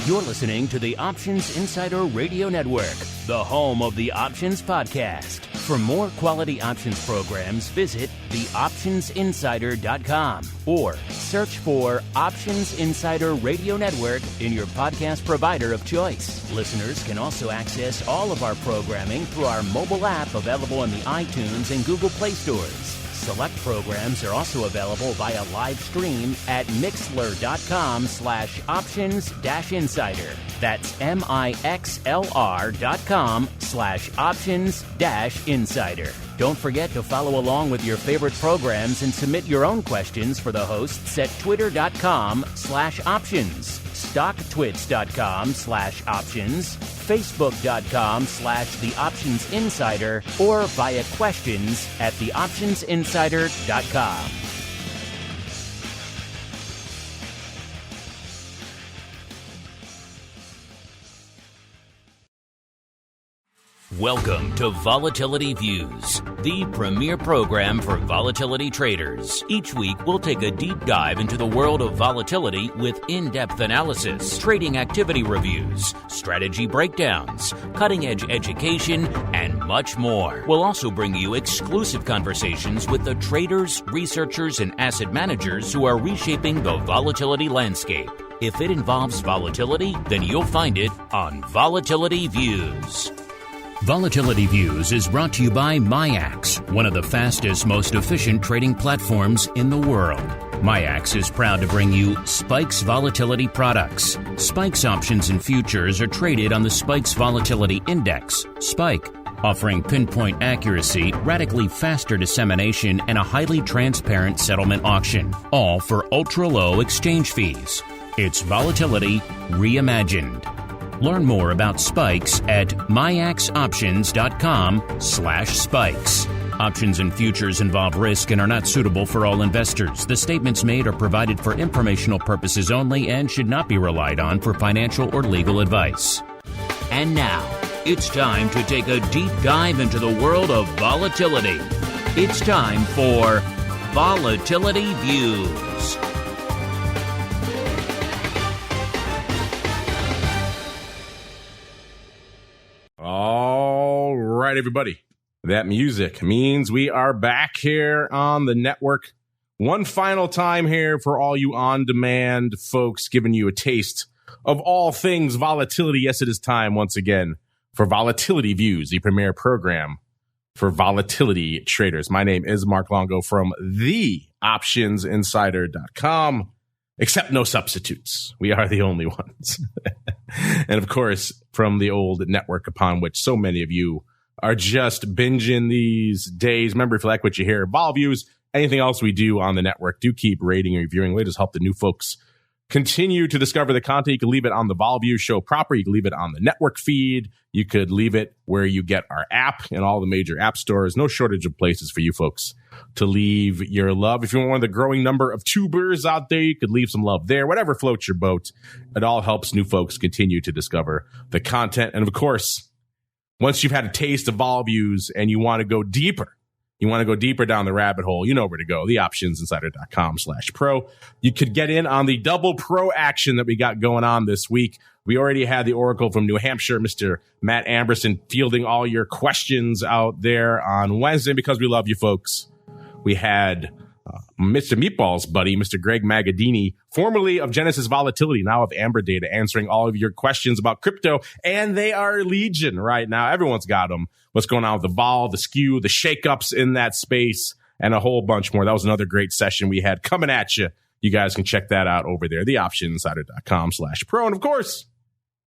You're listening to the Options Insider Radio Network, the home of the Options Podcast. For more quality options programs, visit theoptionsinsider.com or search for Options Insider Radio Network in your podcast provider of choice. Listeners can also access all of our programming through our mobile app available in the iTunes and Google Play stores. Select programs are also available via live stream at mixlr.com/options-insider. That's mixlr.com/options-insider. Don't forget to follow along with your favorite programs and submit your own questions for the hosts at twitter.com/options, stocktwits.com/options, facebook.com/theoptionsinsider, or via questions at theoptionsinsider.com. Welcome to Volatility Views, the premier program for volatility traders. Each week, we'll take a deep dive into the world of volatility with in-depth analysis, trading activity reviews, strategy breakdowns, cutting-edge education, and much more. We'll also bring you exclusive conversations with the traders, researchers, and asset managers who are reshaping the volatility landscape. If it involves volatility, then you'll find it on Volatility Views. Volatility Views is brought to you by MIAX, one of the fastest, most efficient trading platforms in the world. MIAX is proud to bring you SPKEX volatility products. SPKEX options and futures are traded on the SPKEX Volatility Index, SPKE, offering pinpoint accuracy, radically faster dissemination, and a highly transparent settlement auction, all for ultra-low exchange fees. It's volatility reimagined. Learn more about SPKEX at myaxoptions.com/spikes. Options and futures involve risk and are not suitable for all investors. The statements made are provided for informational purposes only and should not be relied on for financial or legal advice. And now, it's time to take a deep dive into the world of volatility. It's time for Volatility Views. All right, everybody. That music means we are back here on the network. One final time here for all you on-demand folks, giving you a taste of all things volatility. Yes, it is time once again for Volatility Views, the premier program for volatility traders. My name is Mark Longo from theoptionsinsider.com. Except no substitutes. We are the only ones. And of course, from the old network upon which so many of you are just binging these days. Remember, if you like what you hear, Vol Views, anything else we do on the network, do keep rating and reviewing. Let us help the new folks continue to discover the content. You can leave it on the Vol Views show proper. You can leave it on the network feed. You could leave it where you get our app in all the major app stores. No shortage of places for you folks to leave your love. If you want one of the growing number of tubers out there, you could leave some love there. Whatever floats your boat. It all helps new folks continue to discover the content. And of course, once you've had a taste of Vol Views and you want to go deeper, down the rabbit hole, you know where to go, theoptionsinsider.com/pro. You could get in on the double pro action that we got going on this week. We already had the Oracle from New Hampshire, Mr. Matt Amberson, fielding all your questions out there on Wednesday because we love you folks. We had Mr. Meatball's buddy, Mr. Greg Magadini, formerly of Genesis Volatility, now of Amber Data, answering all of your questions about crypto. And they are legion right now. Everyone's got them. What's going on with the vol, the skew, the shakeups in that space, and a whole bunch more. That was another great session we had coming at you. You guys can check that out over there, theoptionsinsider.com/pro. And of course,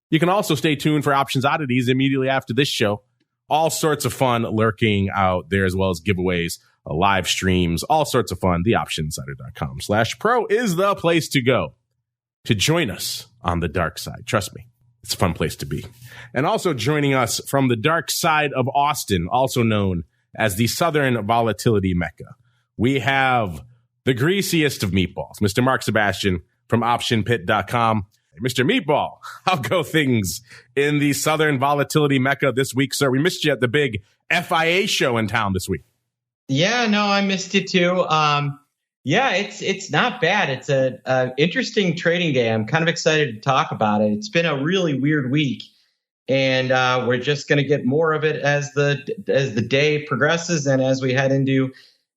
you can also stay tuned for Options Oddities immediately after this show. All sorts of fun lurking out there, as well as giveaways, live streams, all sorts of fun. Theoptionsinsider.com/pro is the place to go to join us on the dark side. Trust me, it's a fun place to be. And also joining us from the dark side of Austin, also known as the Southern Volatility Mecca, we have the greasiest of meatballs, Mr. Mark Sebastian from OptionPit.com. Mr. Meatball, how go things in the Southern Volatility Mecca this week, sir? We missed you at the big FIA show in town this week. Yeah, no, I missed it too. Yeah, it's not bad. It's a interesting trading day. I'm kind of excited to talk about it. It's been a really weird week, and we're just going to get more of it as the day progresses and as we head into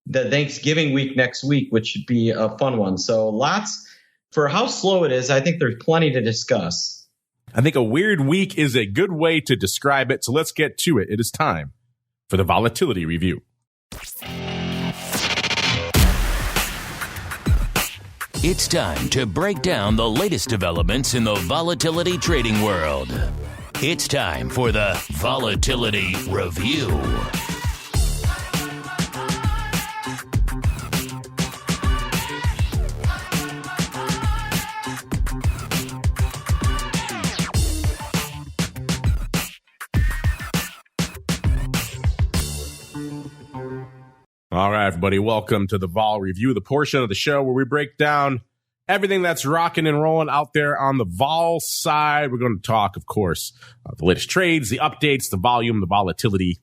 the Thanksgiving week next week, which should be a fun one. So lots for how slow it is. I think there's plenty to discuss. I think a weird week is a good way to describe it. So let's get to it. It is time for the Volatility Review. It's time to break down the latest developments in the volatility trading world. It's time for the Volatility Review. All right, everybody, welcome to the Vol Review, the portion of the show where we break down everything that's rocking and rolling out there on the vol side. We're going to talk, of course, the latest trades, the updates, the volume, the volatility,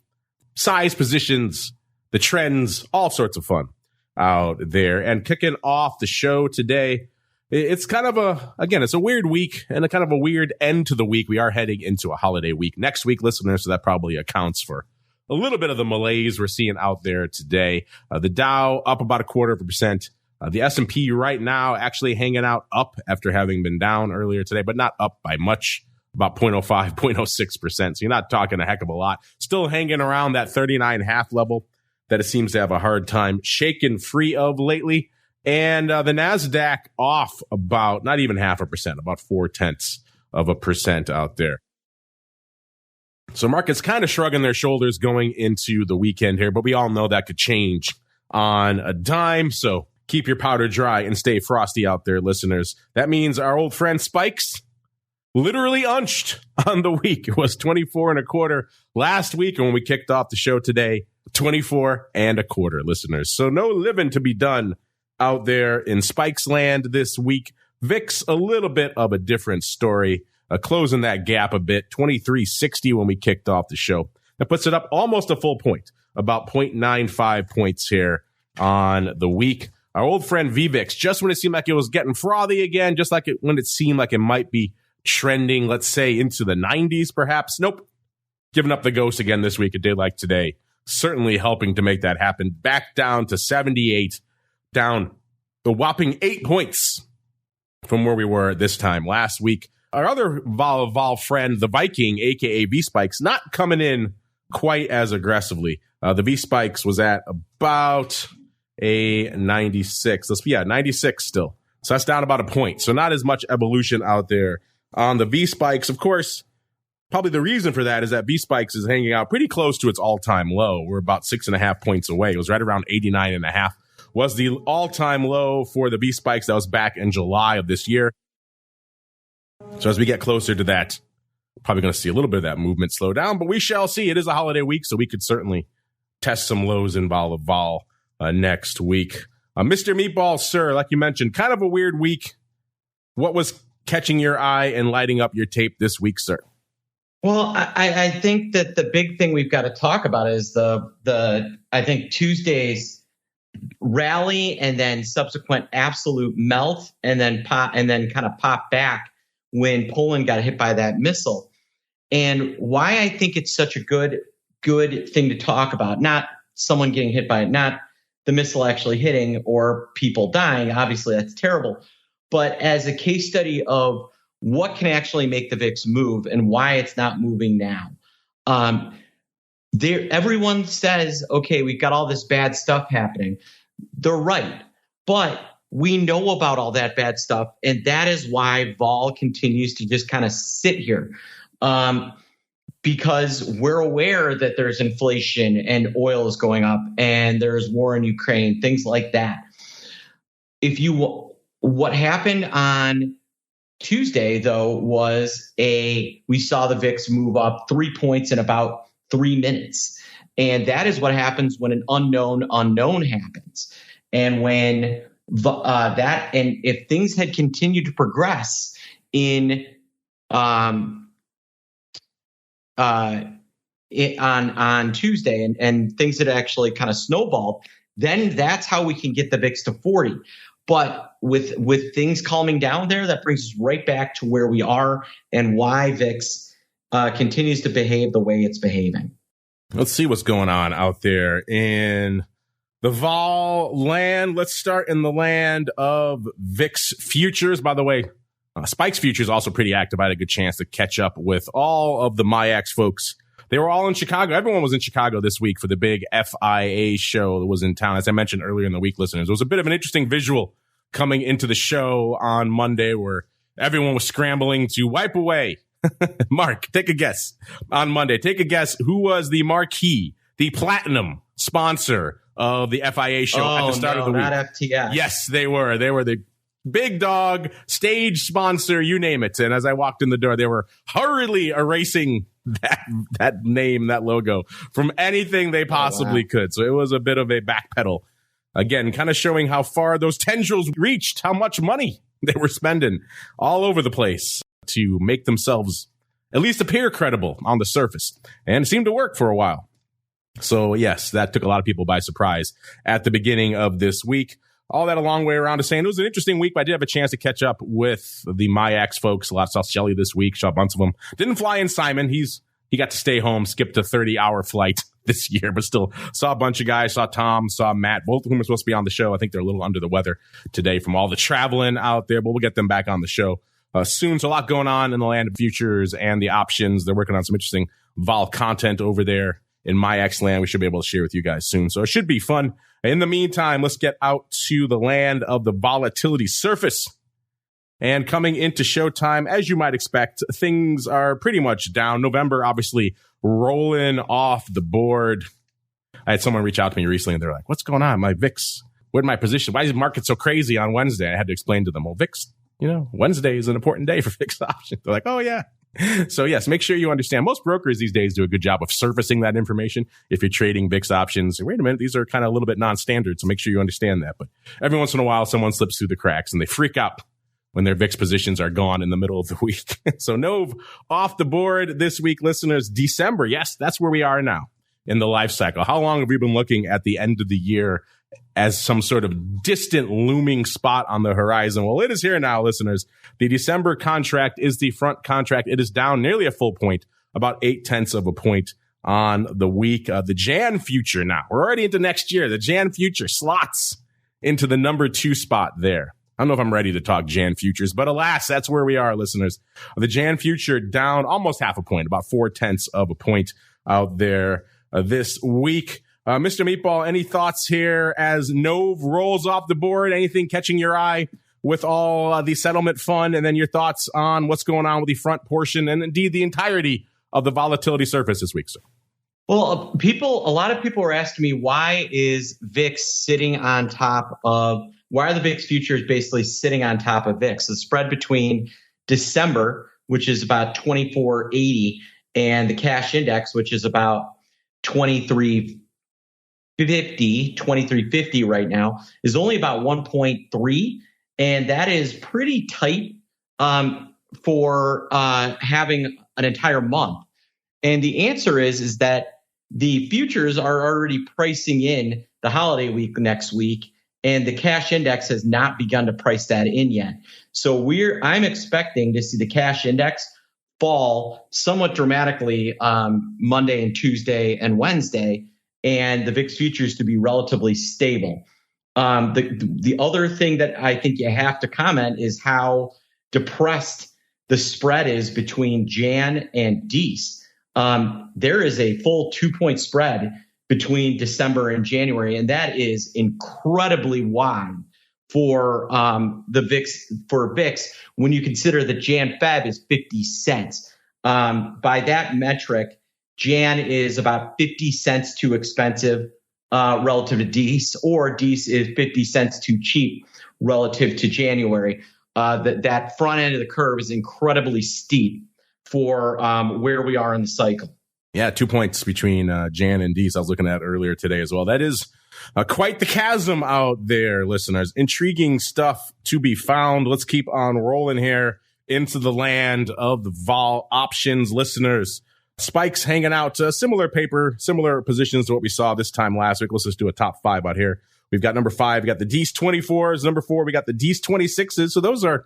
size positions, the trends, all sorts of fun out there. And kicking off the show today, it's kind of it's a weird week and a kind of a weird end to the week. We are heading into a holiday week next week, listeners, so that probably accounts for a little bit of the malaise we're seeing out there today. The Dow up about 0.25%. The S&P right now actually hanging out up after having been down earlier today, but not up by much, about 0.05, 0.06%. So you're not talking a heck of a lot. Still hanging around that 39.5 level that it seems to have a hard time shaking free of lately. And the NASDAQ off about not even 0.5%, about 0.4% out there. So markets kind of shrugging their shoulders going into the weekend here, but we all know that could change on a dime. So keep your powder dry and stay frosty out there, listeners. That means our old friend Spikes literally unched on the week. It was 24.25 last week, and when we kicked off the show today, 24.25, listeners. So no living to be done out there in Spikes land this week. VIX, a little bit of a different story. Closing that gap a bit, 23.60 when we kicked off the show. That puts it up almost a full point, about 0.95 points here on the week. Our old friend VVIX, just when it seemed like it was getting frothy again, just like when it seemed like it might be trending, let's say, into the 90s perhaps. Nope. Giving up the ghost again this week, a day like today. Certainly helping to make that happen. Back down to 78, down the whopping 8 points from where we were this time last week. Our other vol friend, the Viking, a.k.a. VSPKES, not coming in quite as aggressively. The VSPKES was at about a 96. 96 still. So that's down about a point. So not as much evolution out there on the VSPKES. Of course, probably the reason for that is that VSPKES is hanging out pretty close to its all-time low. We're about 6.5 points away. It was right around 89.5. Was the all-time low for the VSPKES that was back in July of this year. So as we get closer to that, probably going to see a little bit of that movement slow down, but we shall see. It is a holiday week, so we could certainly test some lows in vol next week. Mr. Meatball, sir, like you mentioned, kind of a weird week. What was catching your eye and lighting up your tape this week, sir? Well, I think that the big thing we've got to talk about is I think Tuesday's rally and then subsequent absolute melt and then kind of pop back when Poland got hit by that missile. And why I think it's such a good thing to talk about, not someone getting hit by it, not the missile actually hitting or people dying. Obviously, that's terrible. But as a case study of what can actually make the VIX move and why it's not moving now. Everyone says, okay, we've got all this bad stuff happening. They're right. But we know about all that bad stuff, and that is why vol continues to just kind of sit here, because we're aware that there's inflation and oil is going up and there's war in Ukraine, things like that. What happened on Tuesday, though, was we saw the VIX move up 3 points in about 3 minutes. And that is what happens when an unknown happens. And when if things had continued to progress on Tuesday and things had actually kind of snowballed, then that's how we can get the VIX to 40. But with things calming down there, that brings us right back to where we are and why VIX continues to behave the way it's behaving. Let's see what's going on out there in the vol land. Let's start in the land of VIX futures. By the way, Spikes futures also pretty active. I had a good chance to catch up with all of the MIAX folks. They were all in Chicago. Everyone was in Chicago this week for the big FIA show that was in town. As I mentioned earlier in the week, listeners, it was a bit of an interesting visual coming into the show on Monday where everyone was scrambling to wipe away. Mark, take a guess on Monday. Take a guess who was the marquee, the platinum sponsor of the FIA show at the start of the week. Not FTS. Yes, they were. They were the big dog, stage sponsor, you name it. And as I walked in the door, they were hurriedly erasing that name, that logo from anything they possibly could. So it was a bit of a backpedal. Again, kind of showing how far those tendrils reached, how much money they were spending all over the place to make themselves at least appear credible on the surface. And it seemed to work for a while. So yes, that took a lot of people by surprise at the beginning of this week. All that a long way around to saying it was an interesting week, but I did have a chance to catch up with the MIAX folks. A lot saw Shelley this week, saw a bunch of them. Didn't fly in Simon. He got to stay home, skipped a 30-hour flight this year, but still saw a bunch of guys, saw Tom, saw Matt, both of whom are supposed to be on the show. I think they're a little under the weather today from all the traveling out there, but we'll get them back on the show soon. So a lot going on in the land of futures and the options. They're working on some interesting vol content over there in MIAX land. We should be able to share with you guys soon. So it should be fun. In the meantime, let's get out to the land of the volatility surface. And coming into showtime, as you might expect, things are pretty much down. November, obviously, rolling off the board. I had someone reach out to me recently, and they're like, what's going on? My VIX, where's my position? Why is the market so crazy on Wednesday? I had to explain to them, well, VIX, Wednesday is an important day for VIX options. They're like, oh, yeah. So, yes, make sure you understand. Most brokers these days do a good job of surfacing that information. If you're trading VIX options, wait a minute, these are kind of a little bit non-standard, so make sure you understand that. But every once in a while, someone slips through the cracks, and they freak out when their VIX positions are gone in the middle of the week. So Nove off the board this week, listeners. December, yes, that's where we are now in the life cycle. How long have we been looking at the end of the year as some sort of distant looming spot on the horizon? Well, it is here now, listeners. The December contract is the front contract. It is down nearly a full point, about 0.8 of a point on the week. The Jan future now, we're already into next year. The Jan future slots into the number 2 spot there. I don't know if I'm ready to talk Jan futures, but alas, that's where we are, listeners. The Jan future down almost half a point, about 0.4 of a point out there this week. Mr. Meatball, any thoughts here as Nove rolls off the board? Anything catching your eye with all the settlement fund? And then your thoughts on what's going on with the front portion and indeed the entirety of the volatility surface this week, sir? Well, a lot of people are asking me, why is VIX sitting on top of, why are the VIX futures basically sitting on top of VIX? The spread between December, which is about 2480, and the cash index, which is about 2350 right now, is only about 1.3. And that is pretty tight for having an entire month. And the answer is that the futures are already pricing in the holiday week next week, and the cash index has not begun to price that in yet. So I'm expecting to see the cash index fall somewhat dramatically Monday and Tuesday and Wednesday, and the VIX futures to be relatively stable. The other thing that I think you have to comment is how depressed the spread is between Jan and Dece. There is a full 2-point spread between December and January, and that is incredibly wide for the VIX when you consider that Jan Feb is 50 cents. By that metric, Jan is about 50 cents too expensive relative to Dece, or Dece is 50 cents too cheap relative to January. That front end of the curve is incredibly steep for where we are in the cycle. Yeah, 2 points between Jan and Dece I was looking at earlier today as well. That is quite the chasm out there, listeners. Intriguing stuff to be found. Let's keep on rolling here into the land of the vol options, listeners. Spikes hanging out, similar paper, similar positions to what we saw this time last week. Let's just do a top 5 out here. We've got number 5, we got the D's 24s. Number 4, we got the D's 26s. So those are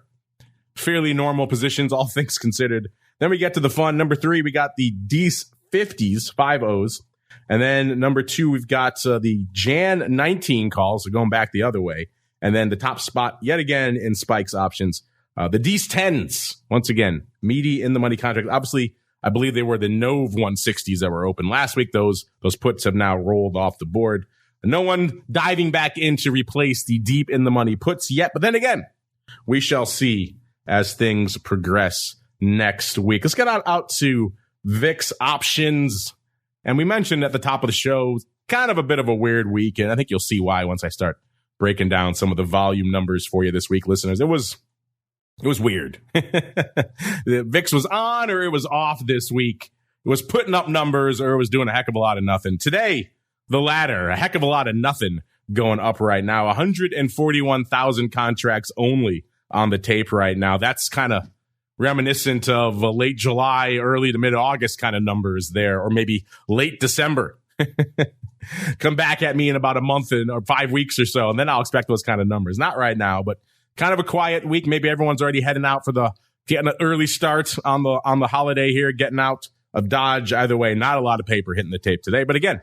fairly normal positions, all things considered. Then we get to the fun. Number 3, we got the D's 50s, 5-0s. And then number 2, we've got the Jan 19 calls, so going back the other way. And then the top spot, yet again, in Spikes options, the D's 10s. Once again, meaty in the money contract. Obviously, I believe they were the Nove 160s that were open last week. Those puts have now rolled off the board. No one diving back in to replace the deep in the money puts yet. But then again, we shall see as things progress next week. Let's get out to VIX options. And we mentioned at the top of the show, kind of a bit of a weird week. And I think you'll see why once I start breaking down some of the volume numbers for you this week, listeners. It was weird. The VIX was on or it was off this week. It was putting up numbers or it was doing a heck of a lot of nothing. Today, the latter, a heck of a lot of nothing going up right now. 141,000 contracts only on the tape right now. That's kind of reminiscent of late July, early to mid-August kind of numbers there, or maybe late December. Come back at me in about a month or 5 weeks or so, and then I'll expect those kind of numbers. Not right now, but kind of a quiet week. Maybe everyone's already heading out for getting an early start on the holiday here, getting out of Dodge. Either way, not a lot of paper hitting the tape today. But again,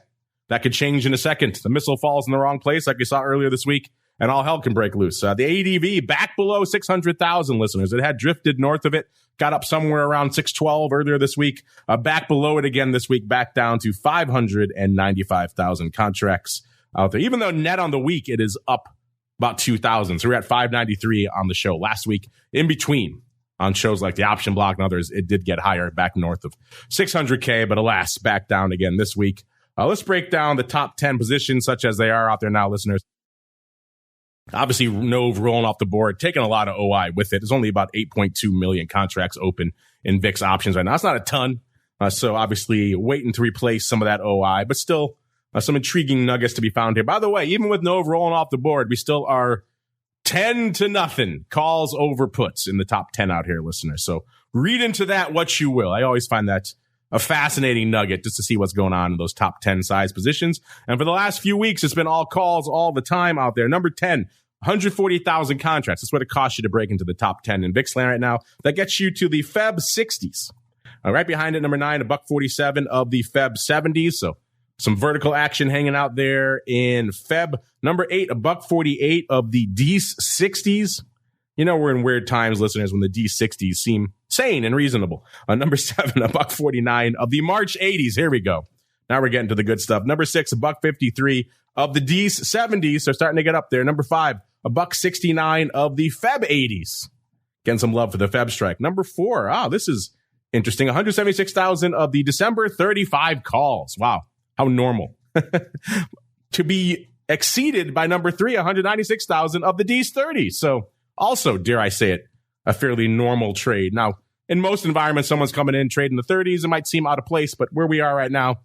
that could change in a second. The missile falls in the wrong place, like we saw earlier this week, and all hell can break loose. The ADV back below 600,000, listeners. It had drifted north of it, got up somewhere around 612 earlier this week, back below it again this week, back down to 595,000 contracts out there. Even though net on the week, it is up about 2,000. So we're at 593 on the show last week. In between, on shows like the Option Block and others, it did get higher, back north of 600K, but alas, back down again this week. Let's break down the top 10 positions such as they are out there now, listeners. Obviously, Nove rolling off the board, taking a lot of OI with it. There's only about 8.2 million contracts open in VIX options right now. That's not a ton. So obviously waiting to replace some of that OI, but still some intriguing nuggets to be found here. By the way, even with Nove rolling off the board, we still are 10-0 calls over puts in the top 10 out here, listeners. So read into that what you will. I always find that a fascinating nugget just to see what's going on in those top 10 size positions. And for the last few weeks, it's been all calls all the time out there. Number 10, 140,000 contracts. That's what it costs you to break into the top 10 in VIX land right now. That gets you to the Feb 60s. Right behind it, number 9, $147 of the Feb 70s. So some vertical action hanging out there in Feb. Number 8, $148 of the D60s. You know, we're in weird times, listeners, when the D60s seem sane and reasonable. Number 7, $149 of the March 80s. Here we go. Now we're getting to the good stuff. Number 6, $153 of the D70s. So starting to get up there. Number 5, $169 of the Feb 80s. Getting some love for the Feb strike. Number 4, this is interesting. 176,000 of the December 35 calls. Wow. How normal. To be exceeded by number 3, 196,000 of the D's 30. So also, dare I say it, a fairly normal trade. Now, in most environments, someone's coming in trading the 30s. It might seem out of place, but where we are right now,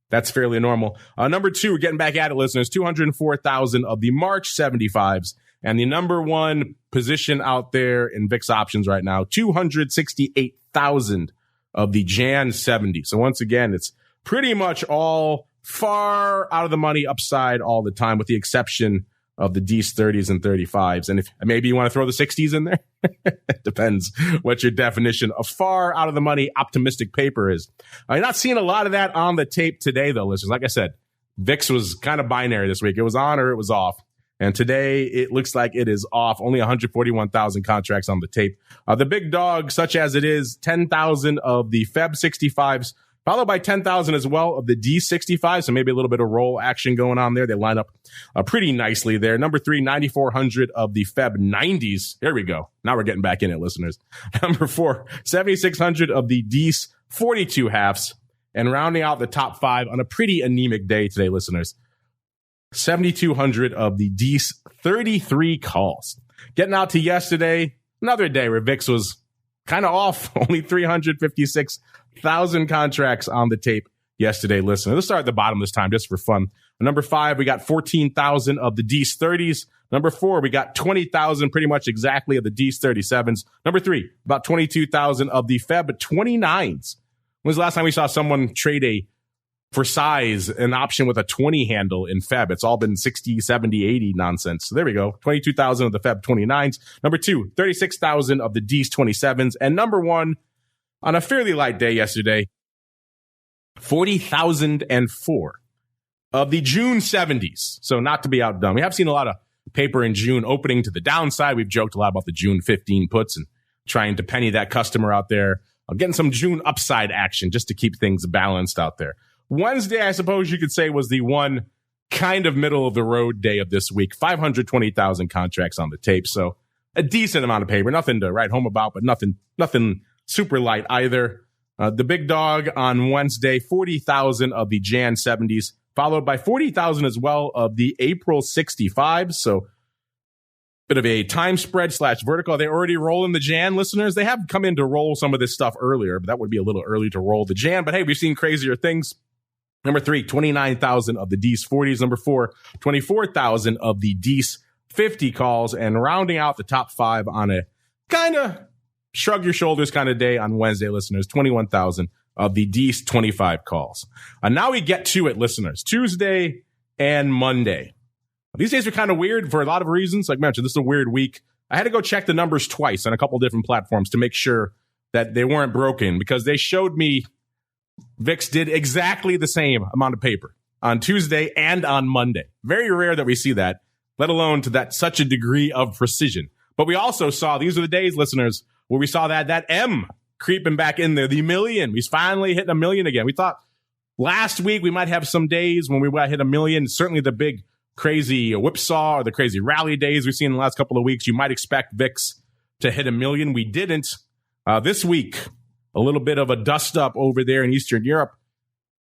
that's fairly normal. Number 2, we're getting back at it, listeners, 204,000 of the March 75s. And the number 1 position out there in VIX options right now, 268,000 of the Jan 70. So once again, it's pretty much all far out of the money upside all the time, with the exception of the D's 30s and 35s. And if maybe you want to throw the 60s in there, depends what your definition of far out of the money optimistic paper is. I'm not seeing a lot of that on the tape today, though, listeners. Like I said, VIX was kind of binary this week. It was on or it was off. And today it looks like it is off. Only 141,000 contracts on the tape. The big dog, such as it is, 10,000 of the Feb 65s, followed by 10,000 as well of the D65. So maybe a little bit of roll action going on there. They line up pretty nicely there. Number 3, 9,400 of the Feb 90s. There we go. Now we're getting back in it, listeners. Number 4, 7,600 of the D's 42 halves. And rounding out the top 5 on a pretty anemic day today, listeners, 7,200 of the D's 33 calls. Getting out to yesterday, another day where VIX was kind of off. Only 356,000 contracts on the tape yesterday, listener. Let's start at the bottom this time just for fun. Number 5, we got 14,000 of the D's 30s. Number 4, we got 20,000 pretty much exactly of the D's 37s. Number 3, about 22,000 of the Feb 29s. When was the last time we saw someone trade for size, an option with a 20 handle in Feb? It's all been 60, 70, 80 nonsense. So there we go. 22,000 of the Feb 29s. Number 2, 36,000 of the Ds 27s. And number 1, on a fairly light day yesterday, 40,004 of the June 70s. So not to be outdone. We have seen a lot of paper in June opening to the downside. We've joked a lot about the June 15 puts and trying to penny that customer out there. Getting some June upside action just to keep things balanced out there. Wednesday, I suppose you could say, was the one kind of middle of the road day of this week. 520,000 contracts on the tape. So a decent amount of paper. Nothing to write home about, but nothing super light either. The big dog on Wednesday, 40,000 of the Jan 70s, followed by 40,000 as well of the April 65s. So bit of a time spread / vertical. Are they already rolling the Jan, listeners? They have come in to roll some of this stuff earlier, but that would be a little early to roll the Jan. But hey, we've seen crazier things. Number 3, 29,000 of the Ds 40s. Number 4, 24,000 of the Ds 50 calls. And rounding out the top 5 on a kind of shrug your shoulders kind of day on Wednesday, listeners, 21,000 of the Ds 25 calls. And now we get to it, listeners. Tuesday and Monday. These days are kind of weird for a lot of reasons. Like I mentioned, this is a weird week. I had to go check the numbers twice on a couple different platforms to make sure that they weren't broken, because they showed me VIX did exactly the same amount of paper on Tuesday and on Monday. Very rare that we see that, let alone to that such a degree of precision. But we also saw, these are the days, listeners, where we saw that M creeping back in there, the million. He's finally hitting a million again. We thought last week we might have some days when we might hit a million. Certainly the big crazy whipsaw or the crazy rally days we've seen in the last couple of weeks, you might expect VIX to hit a million. We didn't. This week, a little bit of a dust up over there in Eastern Europe.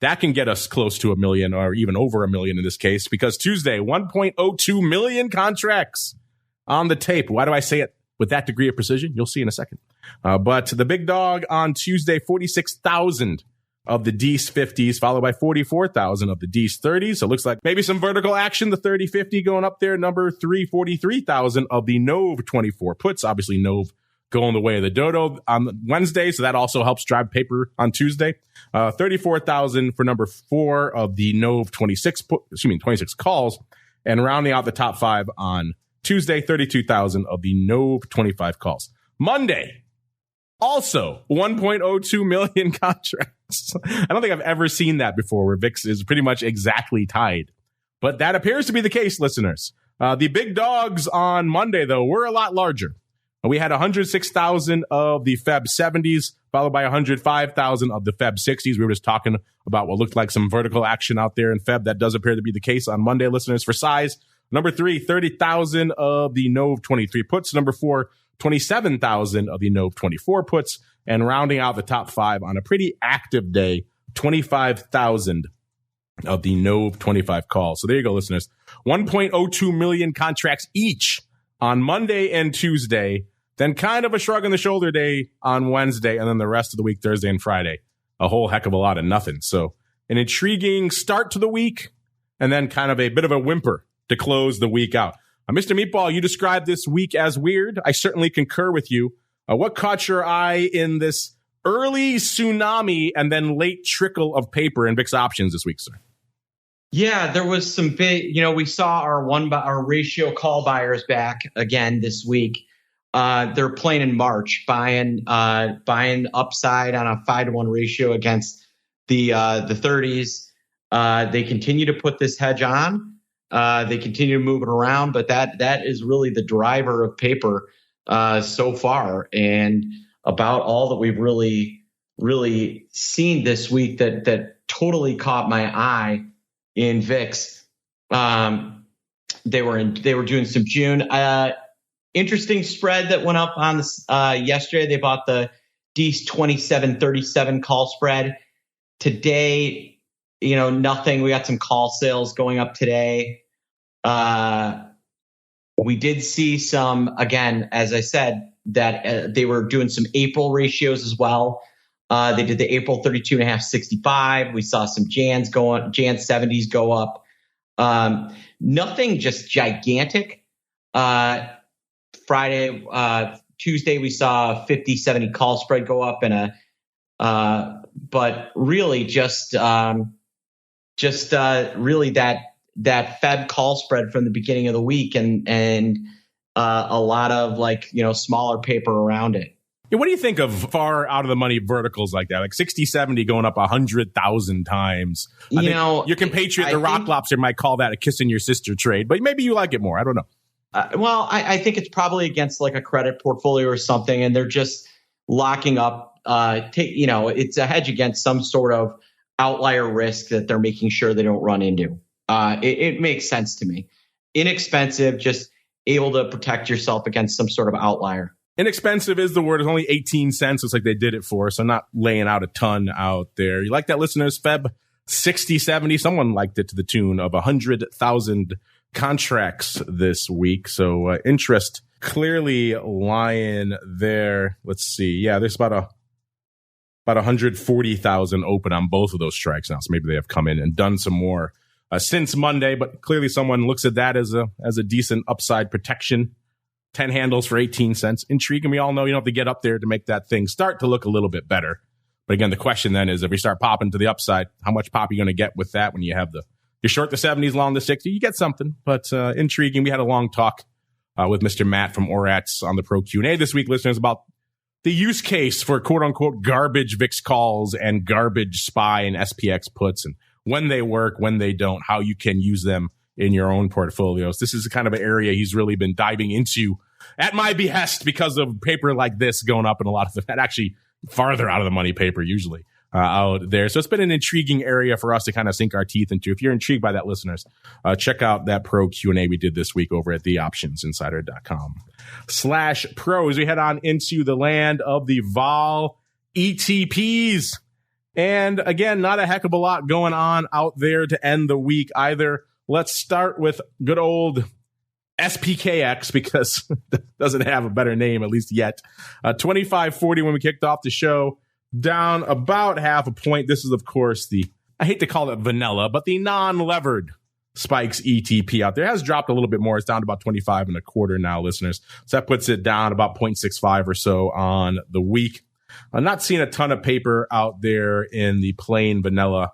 That can get us close to a million, or even over a million in this case, because Tuesday, 1.02 million contracts on the tape. Why do I say it with that degree of precision? You'll see in a second. But the big dog on Tuesday, 46,000 of the Ds 50s, followed by 44,000 of the Ds 30s. So it looks like maybe some vertical action, the 30-50 going up there. Number 3, 43,000 of the Nove 24 puts. Obviously, Nove going the way of the dodo on Wednesday, so that also helps drive paper on Tuesday. 34,000 for number 4 of the Nove 26 calls. And rounding out the top 5 on Tuesday, 32,000 of the Nove 25 calls. Monday, also 1.02 million contracts. I don't think I've ever seen that before, where VIX is pretty much exactly tied. But that appears to be the case, listeners. The big dogs on Monday, though, were a lot larger. We had 106,000 of the Feb 70s, followed by 105,000 of the Feb 60s. We were just talking about what looked like some vertical action out there in Feb. That does appear to be the case on Monday, listeners. For size, number 3, 30,000 of the Nove 23 puts. Number 4, 27,000 of the Nove 24 puts. And rounding out the top 5 on a pretty active day, 25,000 of the Nove 25 calls. So there you go, listeners. 1.02 million contracts each on Monday and Tuesday. Then kind of a shrug on the shoulder day on Wednesday, and then the rest of the week, Thursday and Friday, a whole heck of a lot of nothing. So an intriguing start to the week, and then kind of a bit of a whimper to close the week out. Mr. Meatball, you described this week as weird. I certainly concur with you. What caught your eye in this early tsunami and then late trickle of paper in VIX options this week, sir? Yeah, there was some big, we saw our ratio call buyers back again this week. They're playing in March, buying upside on a 5-to-1 ratio against the 30s. They continue to put this hedge on. They continue to move it around, but that is really the driver of paper so far, and about all that we've really seen this week that totally caught my eye in VIX. They were doing some June. Interesting spread that went up on this yesterday. They bought the Ds 27-37 call spread. Today, nothing. We got some call sales going up today. We did see some, again, as I said, that they were doing some April ratios as well. They did the April 32.5 65. We saw some Jan 70s go up. Nothing just gigantic. Tuesday, we saw a 50-70 call spread go up and a really just really that Fed call spread from the beginning of the week and a lot of smaller paper around it. Yeah, what do you think of far out of the money verticals like that? Like 60-70 going up 100,000 times. I think your compatriot, the Rock Lobster, might call that a kissing your sister trade, but maybe you like it more. I don't know. I think it's probably against like a credit portfolio or something, and they're just locking up. It's a hedge against some sort of outlier risk that they're making sure they don't run into. It makes sense to me. Inexpensive, just able to protect yourself against some sort of outlier. Inexpensive is the word. It's only 18 cents. Looks like they did it for us. So not laying out a ton out there. You like that, listeners? Feb 60-70. Someone liked it to the tune of 100,000 contracts this week. So interest clearly lying there. Let's see. Yeah, there's about 140,000 open on both of those strikes now. So maybe they have come in and done some more since Monday. But clearly someone looks at that as a decent upside protection. 10 handles for 18 cents. Intriguing. We all know you don't have to get up there to make that thing start to look a little bit better. But again, the question then is if we start popping to the upside, how much pop are you going to get with that when you have you're short the 70s, long the 60s? You get something, but intriguing. We had a long talk with Mr. Matt from Orats on the Pro Q&A this week, listeners, about the use case for quote unquote garbage VIX calls and garbage SPY and SPX puts, and when they work, when they don't, how you can use them in your own portfolios. This is the kind of an area he's really been diving into at my behest because of paper like this going up and a lot of that actually farther out of the money paper usually out there. So it's been an intriguing area for us to kind of sink our teeth into. If you're intrigued by that, listeners, check out that Pro Q&A we did this week over at theoptionsinsider.com/pro as we head on into the land of the vol ETPs. And again, not a heck of a lot going on out there to end the week either. Let's start with good old SPKX because it doesn't have a better name, at least yet. 25.40 when we kicked off the show, down about half a point. This is, of course, I hate to call it vanilla, but the non-levered spikes ETP out there. It has dropped a little bit more. It's down to about 25.25 now, listeners. So that puts it down about 0.65 or so on the week. I'm not seeing a ton of paper out there in the plain vanilla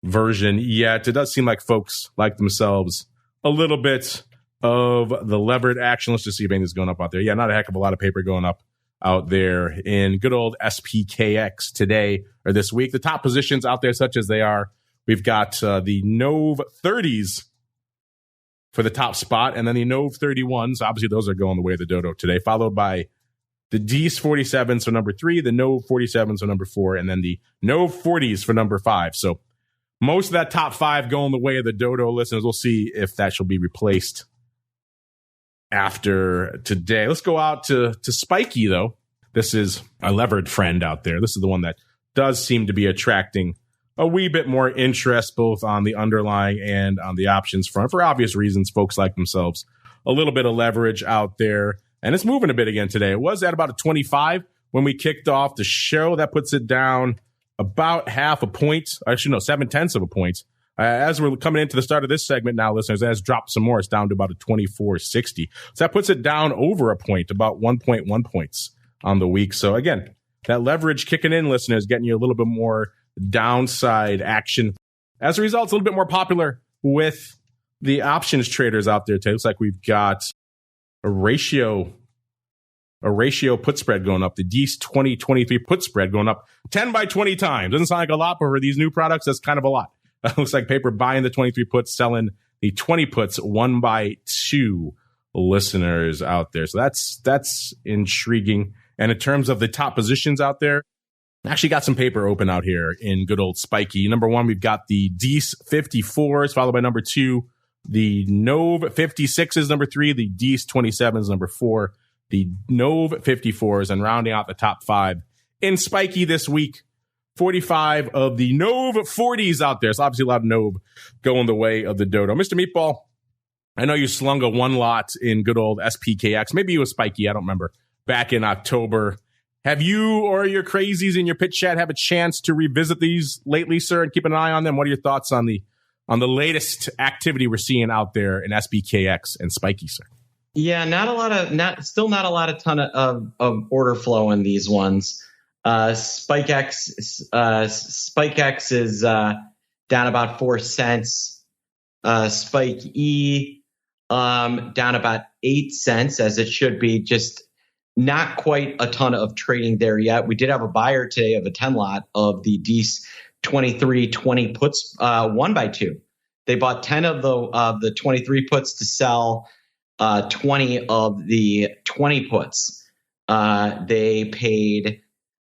version yet. It does seem like folks like themselves a little bit of the levered action. Let's just see if anything's going up out there. Yeah, not a heck of a lot of paper going up out there in good old SPKX today or this week. The top positions out there, such as they are, we've got the NOV 30s for the top spot, and then the NOV 31s. Obviously, those are going the way of the dodo today, followed by the DEES 47s for number 3, the NOV 47s for number 4, and then the NOV 40s for number 5. So most of that top 5 going the way of the dodo, listeners. We'll see if that shall be replaced after today. Let's go out to Spiky, though. This is a levered friend out there. This is the one that does seem to be attracting a wee bit more interest, both on the underlying and on the options front. For obvious reasons, folks like themselves a little bit of leverage out there. And it's moving a bit again today. It was at about a 25 when we kicked off the show. That puts it down about half a point. Actually, no, 0.7 of a point. As we're coming into the start of this segment now, listeners, it has dropped some more. It's down to about a 24.60. So that puts it down over a point, about 1.1 points on the week. So again, that leverage kicking in, listeners, getting you a little bit more downside action. As a result, it's a little bit more popular with the options traders out there today. Looks like we've got a ratio put spread going up. The DEES 2023 put spread going up 10 by 20 times. Doesn't sound like a lot, but for these new products, that's kind of a lot. Looks like paper buying the 23 puts, selling the 20 puts 1 by 2 listeners out there. So that's intriguing. And in terms of the top positions out there, actually got some paper open out here in good old Spiky. Number 1, we've got the DEES 54s, followed by number 2, the NOV 56s, number 3, the DEES 27s, number 4, the NOV 54s, and rounding out the top 5 in Spiky this week, 45 of the NOV 40s out there. So obviously a lot of NOV going the way of the dodo. Mr. Meatball, I know you slung a one lot in good old SPKX. Maybe you was Spiky, I don't remember, back in October. Have you or your crazies in your pitch chat have a chance to revisit these lately, sir, and keep an eye on them? What are your thoughts on the latest activity we're seeing out there in SPKX and Spiky, sir? Yeah, not a ton of order flow in these ones. SPKX is down about 4 cents. SPKY down about 8 cents, as it should be. Just not quite a ton of trading there yet. We did have a buyer today of a 10 lot of the DC 2320 puts 1x2. They bought 10 of the 23 puts to sell 20 of the 20 puts. They paid,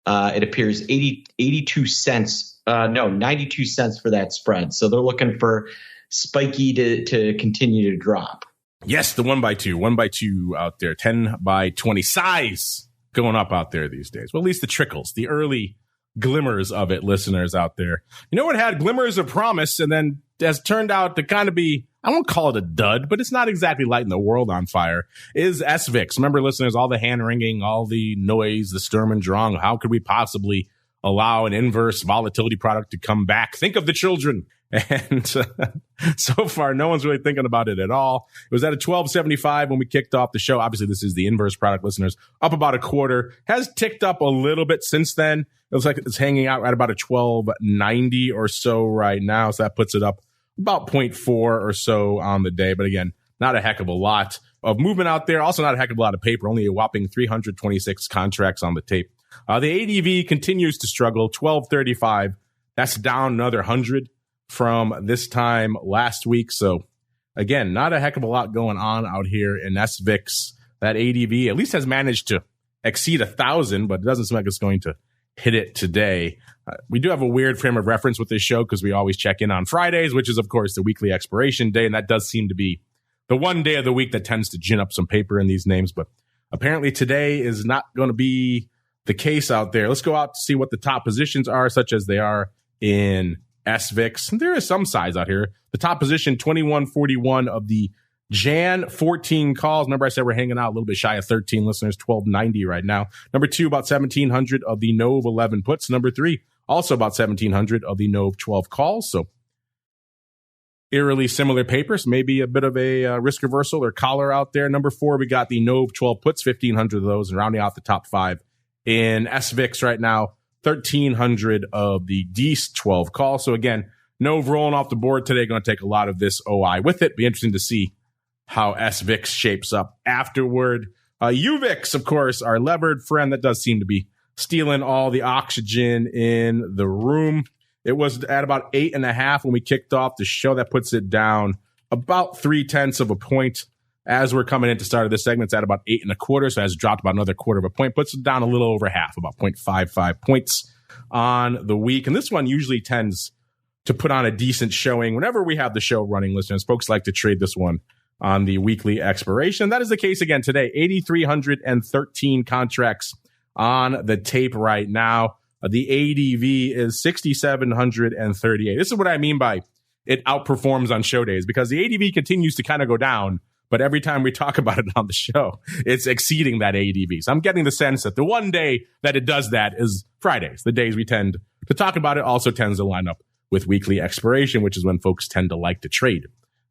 it appears, 92 cents for that spread. So they're looking for spiky to continue to drop. Yes, the 1x2 out there, 10x20 size going up out there these days. Well, at least the trickles, the early glimmers of it, listeners out there. You know what had glimmers of promise and then has turned out to kind of be, I won't call it a dud, but it's not exactly lighting the world on fire, is SVIX. Remember, listeners, all the hand-wringing, all the noise, the Sturm und Drang. How could we possibly allow an inverse volatility product to come back? Think of the children. And so far, no one's really thinking about it at all. It was at a 12.75 when we kicked off the show. Obviously, this is the inverse product, listeners. Up about a quarter. Has ticked up a little bit since then. It looks like it's hanging out at about a 12.90 or so right now. So that puts it up about 0.4 or so on the day. But again, not a heck of a lot of movement out there. Also not a heck of a lot of paper. Only a whopping 326 contracts on the tape. The ADV continues to struggle. 12.35. That's down another 100 from this time last week. So again, not a heck of a lot going on out here in SVIX. That ADV at least has managed to exceed 1,000, but it doesn't seem like it's going to hit it today. We do have a weird frame of reference with this show because we always check in on Fridays, which is, of course, the weekly expiration day. And that does seem to be the one day of the week that tends to gin up some paper in these names. But apparently today is not going to be the case out there. Let's go out to see what the top positions are, such as they are in SVIX. And there is some size out here. The top position, 2141 of the Jan 14 calls. Remember I said we're hanging out a little bit shy of 13 listeners, 1290 right now. Number 2, about 1700 of the Nove 11 puts. Number 3, also about 1700 of the Nove 12 calls. So eerily similar papers, maybe a bit of a risk reversal or collar out there. Number 4, we got the Nove 12 puts, 1500 of those, and rounding out the top 5 in SVIX right now, 1,300 of the DC 12 calls. So again, Nove rolling off the board today. Going to take a lot of this OI with it. Be interesting to see how SVIX shapes up afterward. UVIX, of course, our levered friend that does seem to be stealing all the oxygen in the room. It was at about 8.5 when we kicked off the show. That puts it down about 0.3 of a point. As we're coming into start of this segment, it's at about 8.25, so it has dropped about another quarter of a point, puts it down a little over half, about 0.55 points on the week. And this one usually tends to put on a decent showing whenever we have the show running, listeners. Folks like to trade this one on the weekly expiration. That is the case again today. 8,313 contracts on the tape right now. The ADV is 6,738. This is what I mean by it outperforms on show days, because the ADV continues to kind of go down. But every time we talk about it on the show, it's exceeding that ADV. So I'm getting the sense that the one day that it does that is Fridays. The days we tend to talk about it also tends to line up with weekly expiration, which is when folks tend to like to trade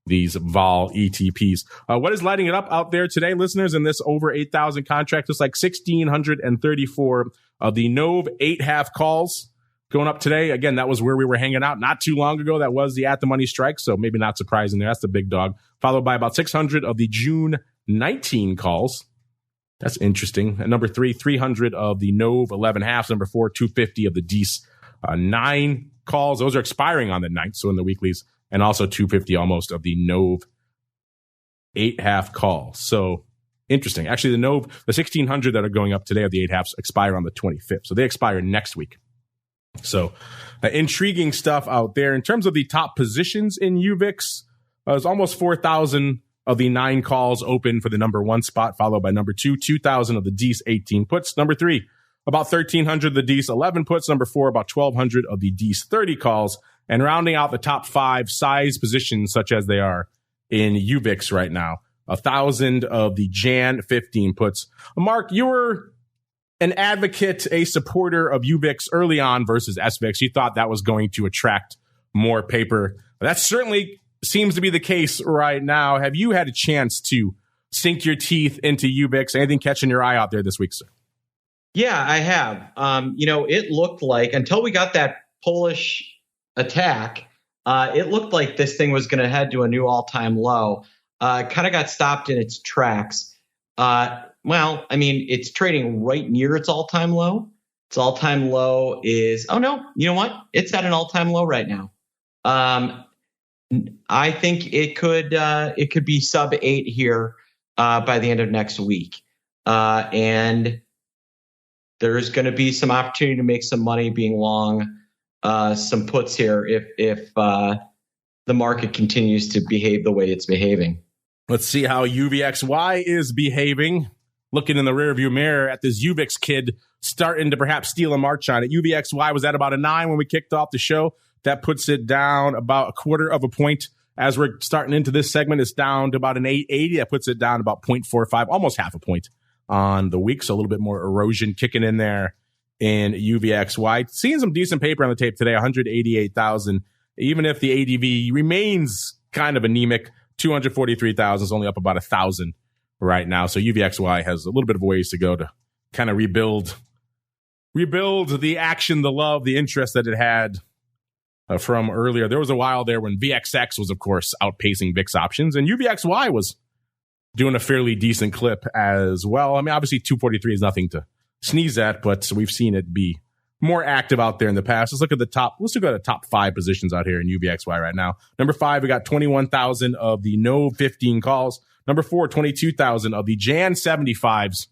these vol ETPs. What is lighting it up out there today, listeners, in this over 8,000 contracts? It's like 1,634 of the Nove 8.5 calls going up today. Again, that was where we were hanging out not too long ago. That was the at-the-money strike, so maybe not surprising there. That's the big dog. Followed by about 600 of the June 19 calls. That's interesting. At number 3, 300 of the Nove 11 halves. Number 4, 250 of the DC 9 calls. Those are expiring on the 9th, so in the weeklies. And also 250 almost of the Nove 8.5 calls. So interesting. Actually, the Nove, the 1,600 that are going up today of the 8.5s expire on the 25th. So they expire next week. So intriguing stuff out there. In terms of the top positions in UVIX, there's almost 4,000 of the 9 calls open for the number 1 spot, followed by number 2, 2,000 of the DC 18 puts. Number 3, about 1,300 of the DC 11 puts. Number 4, about 1,200 of the DC 30 calls. And rounding out the top 5 size positions, such as they are in UVIX right now, 1,000 of the Jan 15 puts. Mark, you were an advocate, a supporter of UVIX early on versus SVIX. You thought that was going to attract more paper. That certainly seems to be the case right now. Have you had a chance to sink your teeth into UVIX? Anything catching your eye out there this week, sir? Yeah, I have. It looked like until we got that Polish attack, it looked like this thing was going to head to a new all-time low. Kind of got stopped in its tracks. It's trading right near its all-time low. Its all-time low is, oh no, you know what? It's at an all-time low right now. I think it could be sub 8 here by the end of next week. And there's going to be some opportunity to make some money being long some puts here if the market continues to behave the way it's behaving. Let's see how UVXY is behaving. Looking in the rearview mirror at this UVIX kid starting to perhaps steal a march on it. UVXY was at about a 9 when we kicked off the show. That puts it down about a quarter of a point. As we're starting into this segment, it's down to about an 880. That puts it down about 0.45, almost half a point on the week. So a little bit more erosion kicking in there in UVXY. Seeing some decent paper on the tape today, 188,000. Even if the ADV remains kind of anemic, 243,000 is only up about 1,000 right now. So UVXY has a little bit of ways to go to kind of rebuild the action, the love, the interest that it had from earlier. There was a while there when VXX was, of course, outpacing VIX options, and UVXY was doing a fairly decent clip as well. I mean, obviously 243 is nothing to sneeze at, but we've seen it be more active out there in the past. Let's look at the top 5 positions out here in UVXY right now. Number 5, we got 21,000 of the no 15 calls. Number 4, 22,000 of the Jan 75s.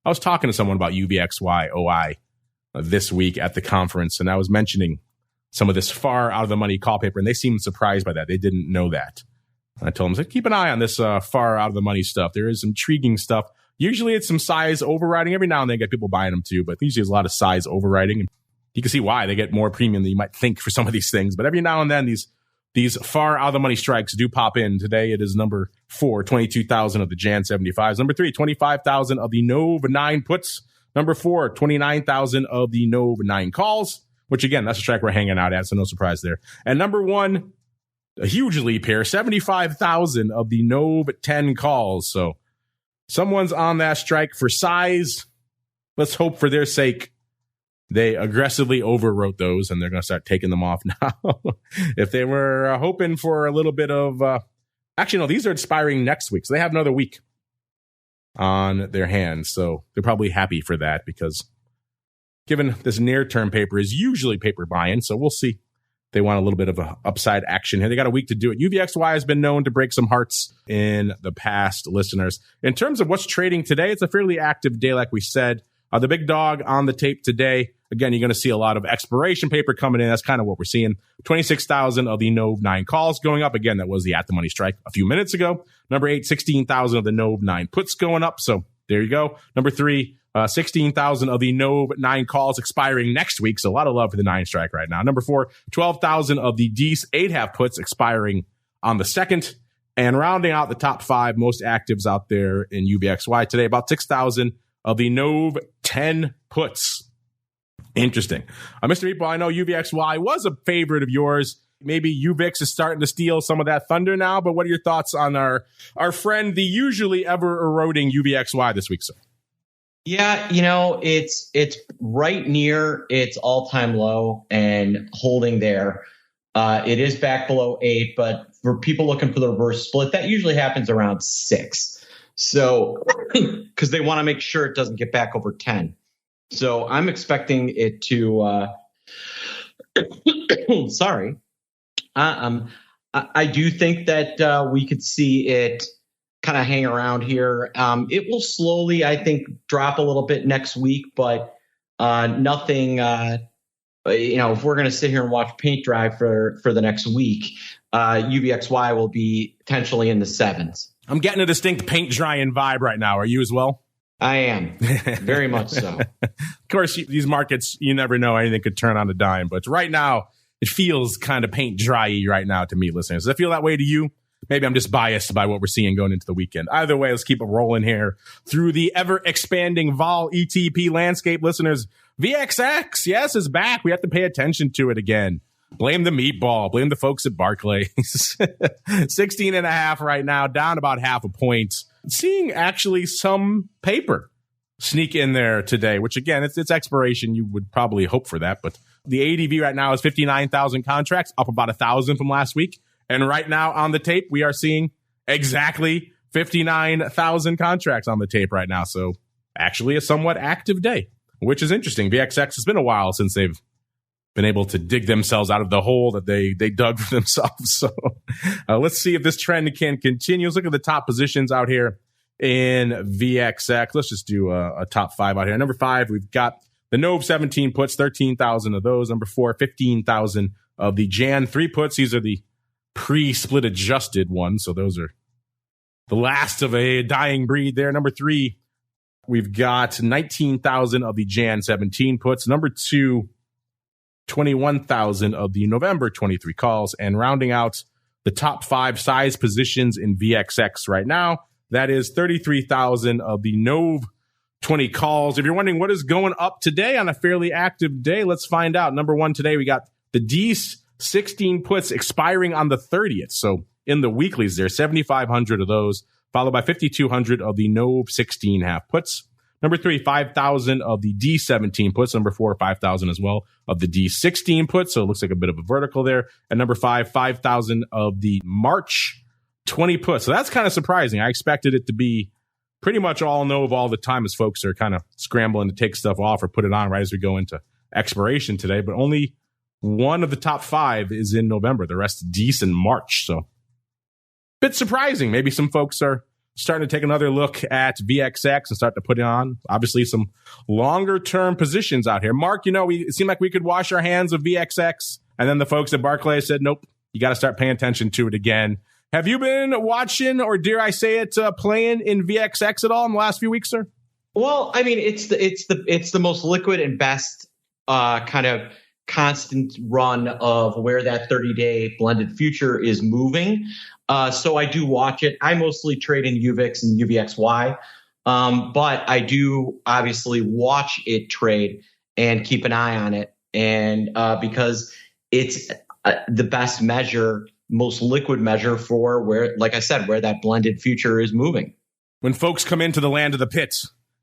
I was talking to someone about UVXY OI this week at the conference, and I was mentioning some of this far out of the money call paper, and they seemed surprised by that. They didn't know that. I told them, keep an eye on this far out of the money stuff. There is some intriguing stuff. Usually it's some size overriding. Every now and then get people buying them too, but usually there's a lot of size overriding. And you can see why they get more premium than you might think for some of these things. But every now and then these far out of the money strikes do pop in. Today it is number 4, 22,000 of the Jan 75s. Number 3, 25,000 of the Nov 9 puts. Number 4, 29,000 of the Nov 9 calls, which again, that's a strike we're hanging out at, so no surprise there. And number 1, a huge leap here, 75,000 of the Nov 10 calls. So someone's on that strike for size. Let's hope for their sake they aggressively overwrote those and they're going to start taking them off now. If they were hoping for a little bit of... actually, no, these are expiring next week, so they have another week on their hands. So they're probably happy for that because given this near-term paper is usually paper buying, so we'll see. They want a little bit of a upside action here. They got a week to do it. UVXY has been known to break some hearts in the past, listeners. In terms of what's trading today, it's a fairly active day, like we said. The big dog on the tape today, again, you're going to see a lot of expiration paper coming in. That's kind of what we're seeing. 26,000 of the Nov 9 calls going up. Again, that was the at-the-money strike a few minutes ago. Number 8, 16,000 of the Nov 9 puts going up. So there you go. Number 3, 16,000 of the Nov 9 calls expiring next week. So a lot of love for the 9 strike right now. Number 4, 12,000 of the D's 8.5 puts expiring on the 2nd. And rounding out the top 5 most actives out there in UVXY today, about 6,000 of the Nov 10 puts. Interesting. Mr. Meatball, I know UVXY was a favorite of yours. Maybe UVIX is starting to steal some of that thunder now, but what are your thoughts on our friend, the usually ever eroding UVXY this week, sir? Yeah, it's right near its all-time low and holding there. It is back below 8, but for people looking for the reverse split, that usually happens around 6. So, because they want to make sure it doesn't get back over 10. So I'm expecting it to, sorry. I do think that we could see it kind of hang around here. It will slowly, I think, drop a little bit next week, but nothing, if we're going to sit here and watch paint dry for the next week, UVXY will be potentially in the 7s. I'm getting a distinct paint drying vibe right now. Are you as well? I am. Very much so. Of course, these markets, you never know. Anything could turn on a dime. But right now, it feels kind of paint dry-y right now to me, listeners. Does it feel that way to you? Maybe I'm just biased by what we're seeing going into the weekend. Either way, let's keep it rolling here through the ever-expanding vol ETP landscape, listeners. VXX, yes, is back. We have to pay attention to it again. Blame the meatball. Blame the folks at Barclays. 16.5 right now, down about half a point. Seeing actually some paper sneak in there today, which again, it's expiration. You would probably hope for that. But the ADV right now is 59,000 contracts, up about 1,000 from last week. And right now on the tape, we are seeing exactly 59,000 contracts on the tape right now. So actually a somewhat active day, which is interesting. VXX has been a while since they've been able to dig themselves out of the hole that they dug for themselves. So let's see if this trend can continue. Let's look at the top positions out here in VXX. Let's just do a top 5 out here. Number 5, we've got the Nove 17 puts, 13,000 of those. Number 4, 15,000 of the Jan 3 puts. These are the pre-split adjusted ones. So those are the last of a dying breed there. Number 3, we've got 19,000 of the Jan 17 puts. Number 2, 21,000 of the November 23 calls. And rounding out the top 5 size positions in VXX right now, that is 33,000 of the Nove 20 calls. If you're wondering what is going up today on a fairly active day, let's find out. Number 1 today, we got the D16 puts expiring on the 30th. So in the weeklies, there's 7,500 of those, followed by 5,200 of the Nove 16 half puts. Number 3, 5,000 of the D17 puts. Number 4, 5,000 as well of the D16 puts. So it looks like a bit of a vertical there. And number 5, 5,000 of the March 20 puts. So that's kind of surprising. I expected it to be pretty much all Nove all the time as folks are kind of scrambling to take stuff off or put it on right as we go into expiration today. But only one of the top 5 is in November. The rest decent March. So bit surprising. Maybe some folks are starting to take another look at VXX and start to put on, obviously, some longer-term positions out here. Mark, it seemed like we could wash our hands of VXX, and then the folks at Barclays said, nope, you got to start paying attention to it again. Have you been watching, or dare I say it, playing in VXX at all in the last few weeks, sir? Well, I mean, it's the most liquid and best kind of constant run of where that 30-day blended future is moving. So I do watch it. I mostly trade in UVIX and UVXY, but I do obviously watch it trade and keep an eye on it, and because it's the best measure, most liquid measure for where, like I said, where that blended future is moving. When folks come into the land of the pit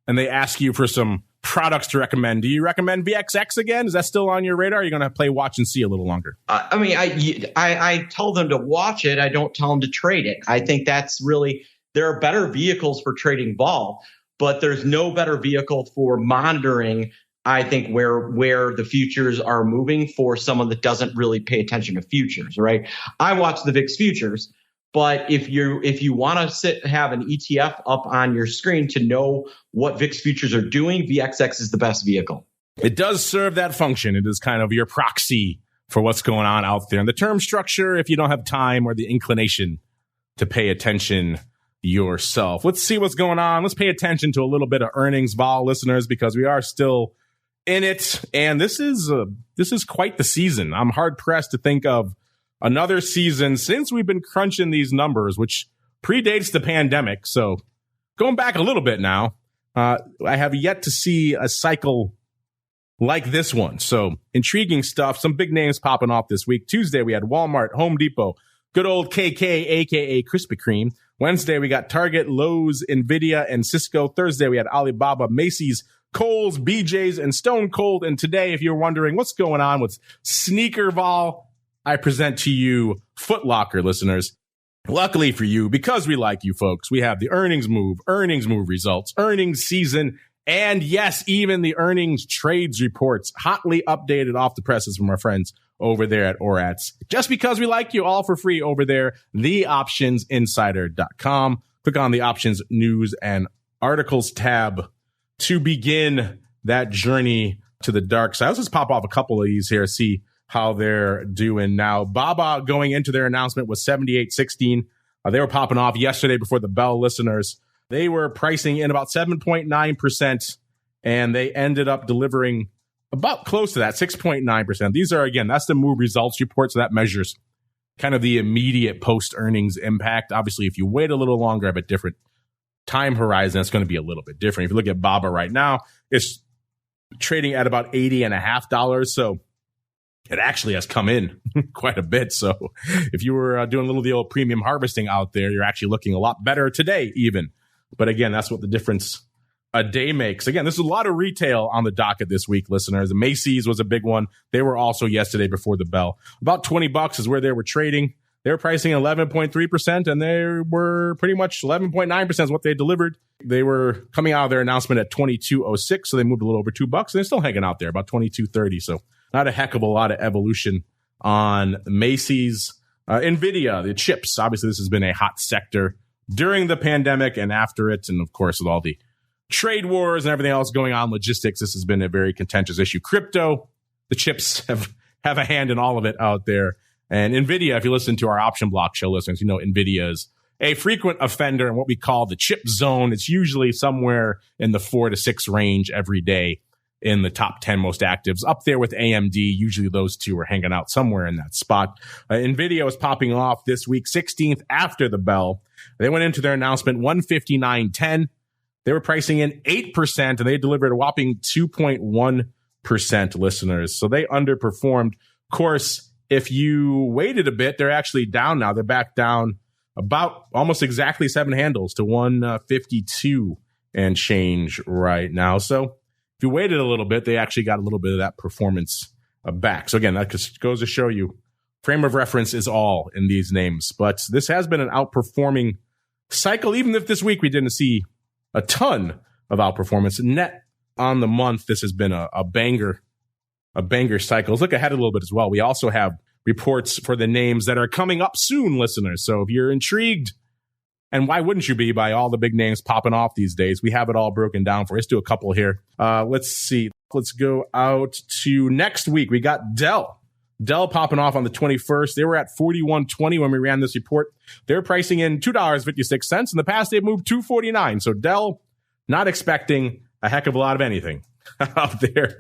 and they ask you for some products to recommend, do you recommend VXX again? Is that still on your radar? Or are you going to play watch and see a little longer? I tell them to watch it. I don't tell them to trade it. I think that's really, there are better vehicles for trading vol, but there's no better vehicle for monitoring, I think, where the futures are moving for someone that doesn't really pay attention to futures, right? I watch the VIX futures, but if you want to have an ETF up on your screen to know what VIX futures are doing, VXX is the best vehicle. It does serve that function. It is kind of your proxy for what's going on out there. And the term structure, if you don't have time or the inclination to pay attention yourself. Let's see what's going on. Let's pay attention to a little bit of earnings vol, listeners, because we are still in it. And this is quite the season. I'm hard pressed to think of another season since we've been crunching these numbers, which predates the pandemic. So going back a little bit now, I have yet to see a cycle like this one. So intriguing stuff. Some big names popping off this week. Tuesday, we had Walmart, Home Depot, good old KK, a.k.a. Krispy Kreme. Wednesday, we got Target, Lowe's, NVIDIA, and Cisco. Thursday, we had Alibaba, Macy's, Kohl's, BJ's, and Stone Cold. And today, if you're wondering what's going on with sneaker vol, I present to you Foot Locker, listeners. Luckily for you, because we like you folks, we have the earnings move results, earnings season, and yes, even the earnings trades reports hotly updated off the presses from our friends over there at ORATS. Just because we like you, all for free over there, theoptionsinsider.com. Click on the options news and articles tab to begin that journey to the dark side. Let's just pop off a couple of these here, see how they're doing now. Baba going into their announcement was 78.16. They were popping off yesterday before the bell, listeners. They were pricing in about 7.9%, and they ended up delivering about close to that, 6.9%. These are, again, that's the move results report, so that measures kind of the immediate post-earnings impact. Obviously, if you wait a little longer, have a different time horizon, it's going to be a little bit different. If you look at Baba right now, it's trading at about $80.50, so it actually has come in quite a bit. So if you were doing a little of the old premium harvesting out there, you're actually looking a lot better today even. But again, that's what the difference a day makes. Again, there's a lot of retail on the docket this week, listeners. The Macy's was a big one. They were also yesterday before the bell. About $20 is where they were trading. They were pricing 11.3%, and they were pretty much 11.9% is what they delivered. They were coming out of their announcement at 22.06, so they moved a little over $2, and they're still hanging out there, about 22.30. So not a heck of a lot of evolution on Macy's. NVIDIA, the chips, obviously this has been a hot sector during the pandemic and after it, and of course with all the trade wars and everything else going on, logistics, this has been a very contentious issue. Crypto, the chips have a hand in all of it out there. And NVIDIA, if you listen to our Option Block show listeners, you know NVIDIA is a frequent offender in what we call the chip zone. It's usually somewhere in the 4 to 6 range every day in the top 10 most actives. Up there with AMD, usually those two are hanging out somewhere in that spot. NVIDIA was popping off this week, 16th after the bell. They went into their announcement 159.10. They were pricing in 8%, and they delivered a whopping 2.1%, listeners. So they underperformed. Of course, if you waited a bit, they're actually down now. They're back down about almost exactly 7 handles to 152 and change right now. So if you waited a little bit, they actually got a little bit of that performance back. So again, that just goes to show you frame of reference is all in these names. But this has been an outperforming cycle, even if this week we didn't see a ton of outperformance. Net on the month, this has been a banger cycle. Let's look ahead a little bit as well. We also have reports for the names that are coming up soon, listeners. So if you're intrigued, and why wouldn't you be by all the big names popping off these days, we have it all broken down for you. Let's do a couple here. Let's see. Let's go out to next week. We got Dell. Dell popping off on the 21st. They were at 41.20 when we ran this report. They're pricing in $2.56. In the past, they've moved $2.49. So Dell, not expecting a heck of a lot of anything out there.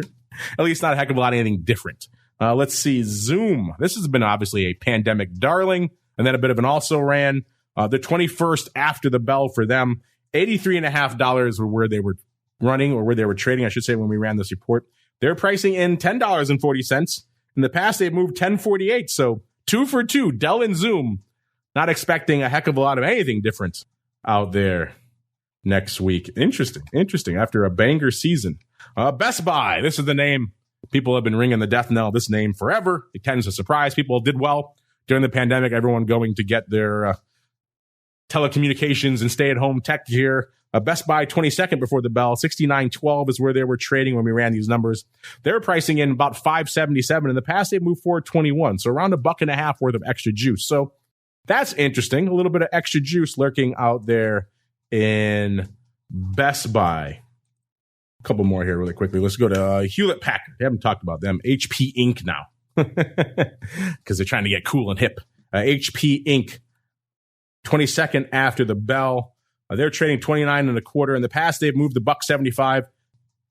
At least not a heck of a lot of anything different. Let's see. Zoom. This has been obviously a pandemic darling, and then a bit of an also ran. The 21st after the bell for them, $83.50 were where they were running, or where they were trading, I should say, when we ran this report. They're pricing in $10.40. In the past, they've moved $10.48. So 2 for 2, Dell and Zoom, not expecting a heck of a lot of anything different out there next week. Interesting. After a banger season. Best Buy. This is the name. People have been ringing the death knell of this name forever. It tends to surprise people. Did well during the pandemic. Everyone going to get their telecommunications and stay-at-home tech gear. Best Buy 22nd before the bell. 69.12 is where they were trading when we ran these numbers. They're pricing in about $5.77. In the past, they moved $4.21. So around $1.50 worth of extra juice. So that's interesting. A little bit of extra juice lurking out there in Best Buy. A couple more here really quickly. Let's go to Hewlett Packard. We haven't talked about them. HP Inc. now because they're trying to get cool and hip. HP Inc. 22nd after the bell. They're trading 29.25. In the past, they've moved the $1.75.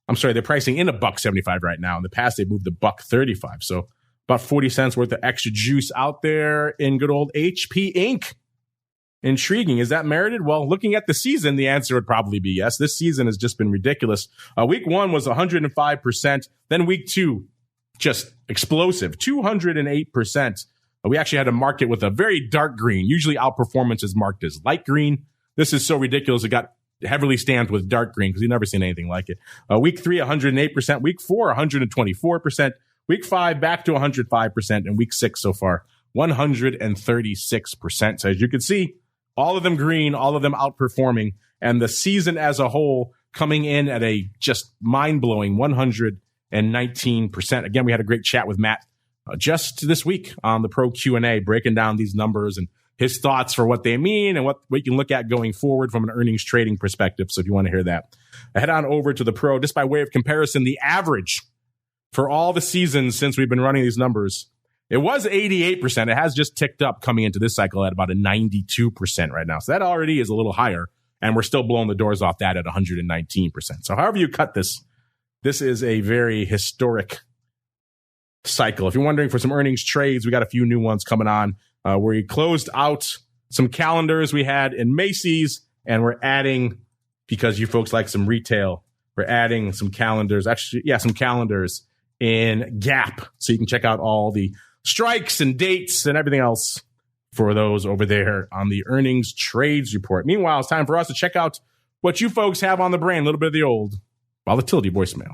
I'm sorry, they're pricing in $1.75 right now. In the past, they've moved the $1.35. So about 40 cents worth of extra juice out there in good old HP Inc. Intriguing. Is that merited? Well, looking at the season, the answer would probably be yes. This season has just been ridiculous. Week 1 was 105%. Then week 2, just explosive, 208%. We actually had a market with a very dark green. Usually outperformance is marked as light green. This is so ridiculous. It got heavily stamped with dark green because you've never seen anything like it. Week 3, 108%. Week 4, 124%. Week 5, back to 105%. And week 6 so far, 136%. So as you can see, all of them green, all of them outperforming, and the season as a whole coming in at a just mind-blowing 119%. Again, we had a great chat with Matt just this week on the Pro Q&A, breaking down these numbers and his thoughts for what they mean and what we can look at going forward from an earnings trading perspective. So if you want to hear that, head on over to the Pro. Just by way of comparison, the average for all the seasons since we've been running these numbers, it was 88%. It has just ticked up coming into this cycle at about a 92% right now. So that already is a little higher, and we're still blowing the doors off that at 119%. So however you cut this, this is a very historic cycle. If you're wondering for some earnings trades, we got a few new ones coming on. Where we closed out some calendars we had in Macy's, and we're adding, because you folks like some retail, we're adding some calendars, some calendars in Gap. So you can check out all the strikes and dates and everything else for those over there on the earnings trades report. Meanwhile, it's time for us to check out what you folks have on the brain, a little bit of the old volatility voicemail.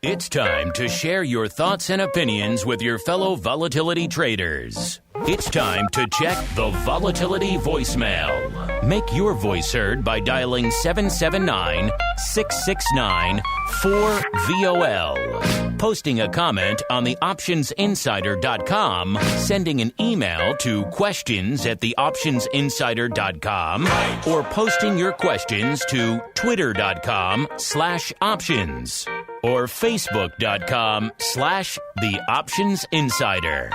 It's time to share your thoughts and opinions with your fellow volatility traders. It's time to check the volatility voicemail. Make your voice heard by dialing 779-669-4VOL. Posting a comment on the optionsinsider.com, sending an email to questions@theoptionsinsider.com, or posting your questions to twitter.com/options or facebook.com/theoptionsinsider.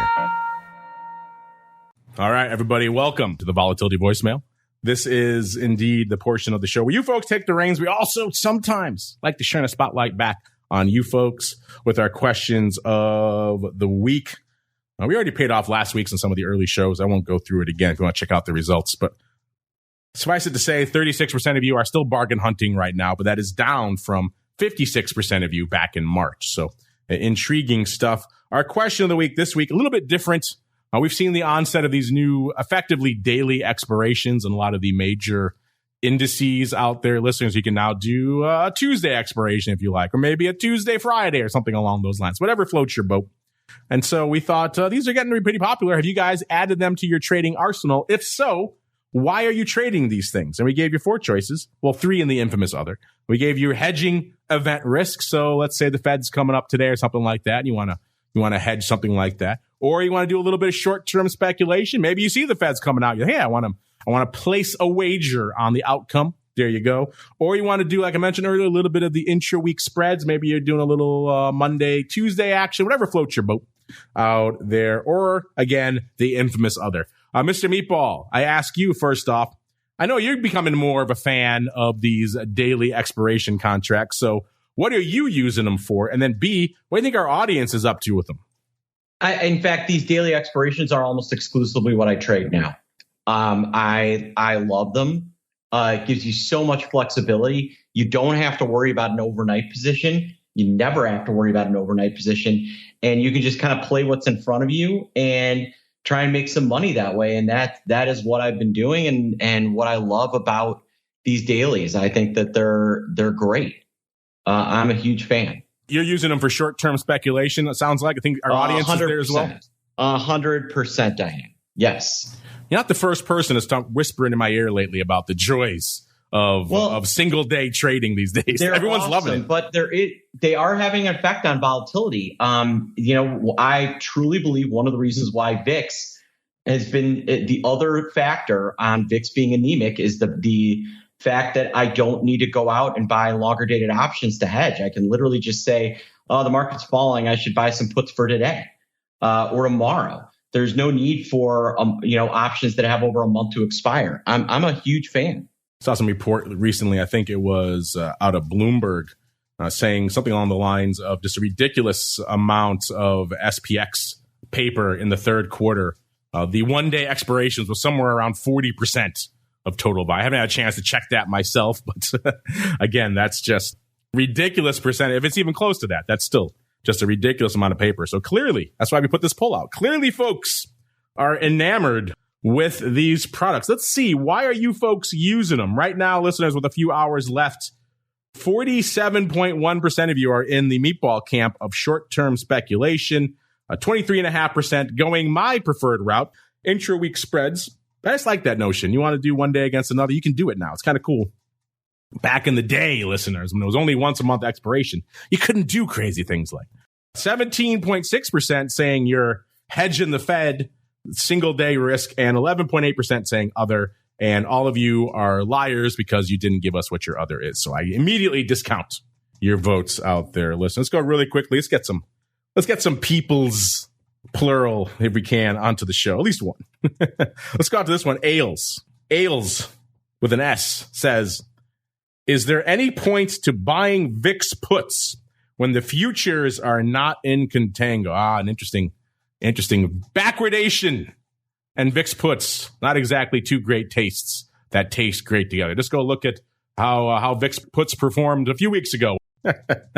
All right, everybody, welcome to the Volatility Voicemail. This is indeed the portion of the show where you folks take the reins. We also sometimes like to shine a spotlight back on you folks with our questions of the week. We already paid off last week's on some of the early shows. I won't go through it again if you want to check out the results. But suffice it to say, 36% of you are still bargain hunting right now, but that is down from 56% of you back in March. So intriguing stuff. Our question of the week this week, a little bit different. We've seen the onset of these new, effectively daily expirations in a lot of the major indices out there. Listeners, you can now do a Tuesday expiration if you like, or maybe a Tuesday, Friday, or something along those lines, whatever floats your boat. And so we thought these are getting to be pretty popular. Have you guys added them to your trading arsenal? If so, why are you trading these things? And we gave you 4 choices. Well, 3 in the infamous other. We gave you hedging event risk. So let's say the Fed's coming up today or something like that, and you want to hedge something like that. Or you want to do a little bit of short-term speculation. Maybe you see the Fed's coming out. You're like, hey, I want to place a wager on the outcome. There you go. Or you want to do, like I mentioned earlier, a little bit of the intra-week spreads. Maybe you're doing a little Monday, Tuesday action, whatever floats your boat out there. Or, again, the infamous other. Mr. Meatball, I ask you first off, I know you're becoming more of a fan of these daily expiration contracts. So what are you using them for? And then B, what do you think our audience is up to with them? In fact, these daily expirations are almost exclusively what I trade now. I love them. It gives you so much flexibility. You don't have to worry about an overnight position. You never have to worry about an overnight position. And you can just kind of play what's in front of you and try and make some money that way. And that is what I've been doing and what I love about these dailies. I think that they're great. I'm a huge fan. You're using them for short-term speculation, it sounds like. I think our audience is there as well. 100% I am. Yes. You're not the first person to start whispering in my ear lately about the joys of single-day trading these days. Everyone's awesome, loving it. But they are having an effect on volatility. I truly believe one of the reasons why VIX has been the other factor on VIX being anemic is the fact that I don't need to go out and buy longer dated options to hedge. I can literally just say, oh, the market's falling. I should buy some puts for today or tomorrow. There's no need for options that have over a month to expire. I'm a huge fan. Saw some report recently, I think it was out of Bloomberg, saying something along the lines of just a ridiculous amount of SPKX paper in the third quarter. The one-day expirations was somewhere around 40% of total buy. I haven't had a chance to check that myself, but again, that's just ridiculous percent. If it's even close to that, that's still just a ridiculous amount of paper. So clearly, that's why we put this poll out. Clearly, folks are enamored with these products. Let's see. Why are you folks using them? Right now, listeners, with a few hours left, 47.1% of you are in the meatball camp of short-term speculation, 23.5% going my preferred route, intra-week spreads. I just like that notion. You want to do one day against another, you can do it now. It's kind of cool. Back in the day, listeners, when it was only once a month expiration, you couldn't do crazy things like 17.6% saying you're hedging the Fed, single day risk, and 11.8% saying other. And all of you are liars because you didn't give us what your other is. So I immediately discount your votes out there. Listen, let's go really quickly. Let's get some people's plural, if we can, onto the show. At least one. Let's go out to this one. Ailes with an S says, is there any point to buying VIX puts when the futures are not in contango? An interesting backwardation. And VIX puts, not exactly two great tastes that taste great together. Just go look at how VIX puts performed a few weeks ago. But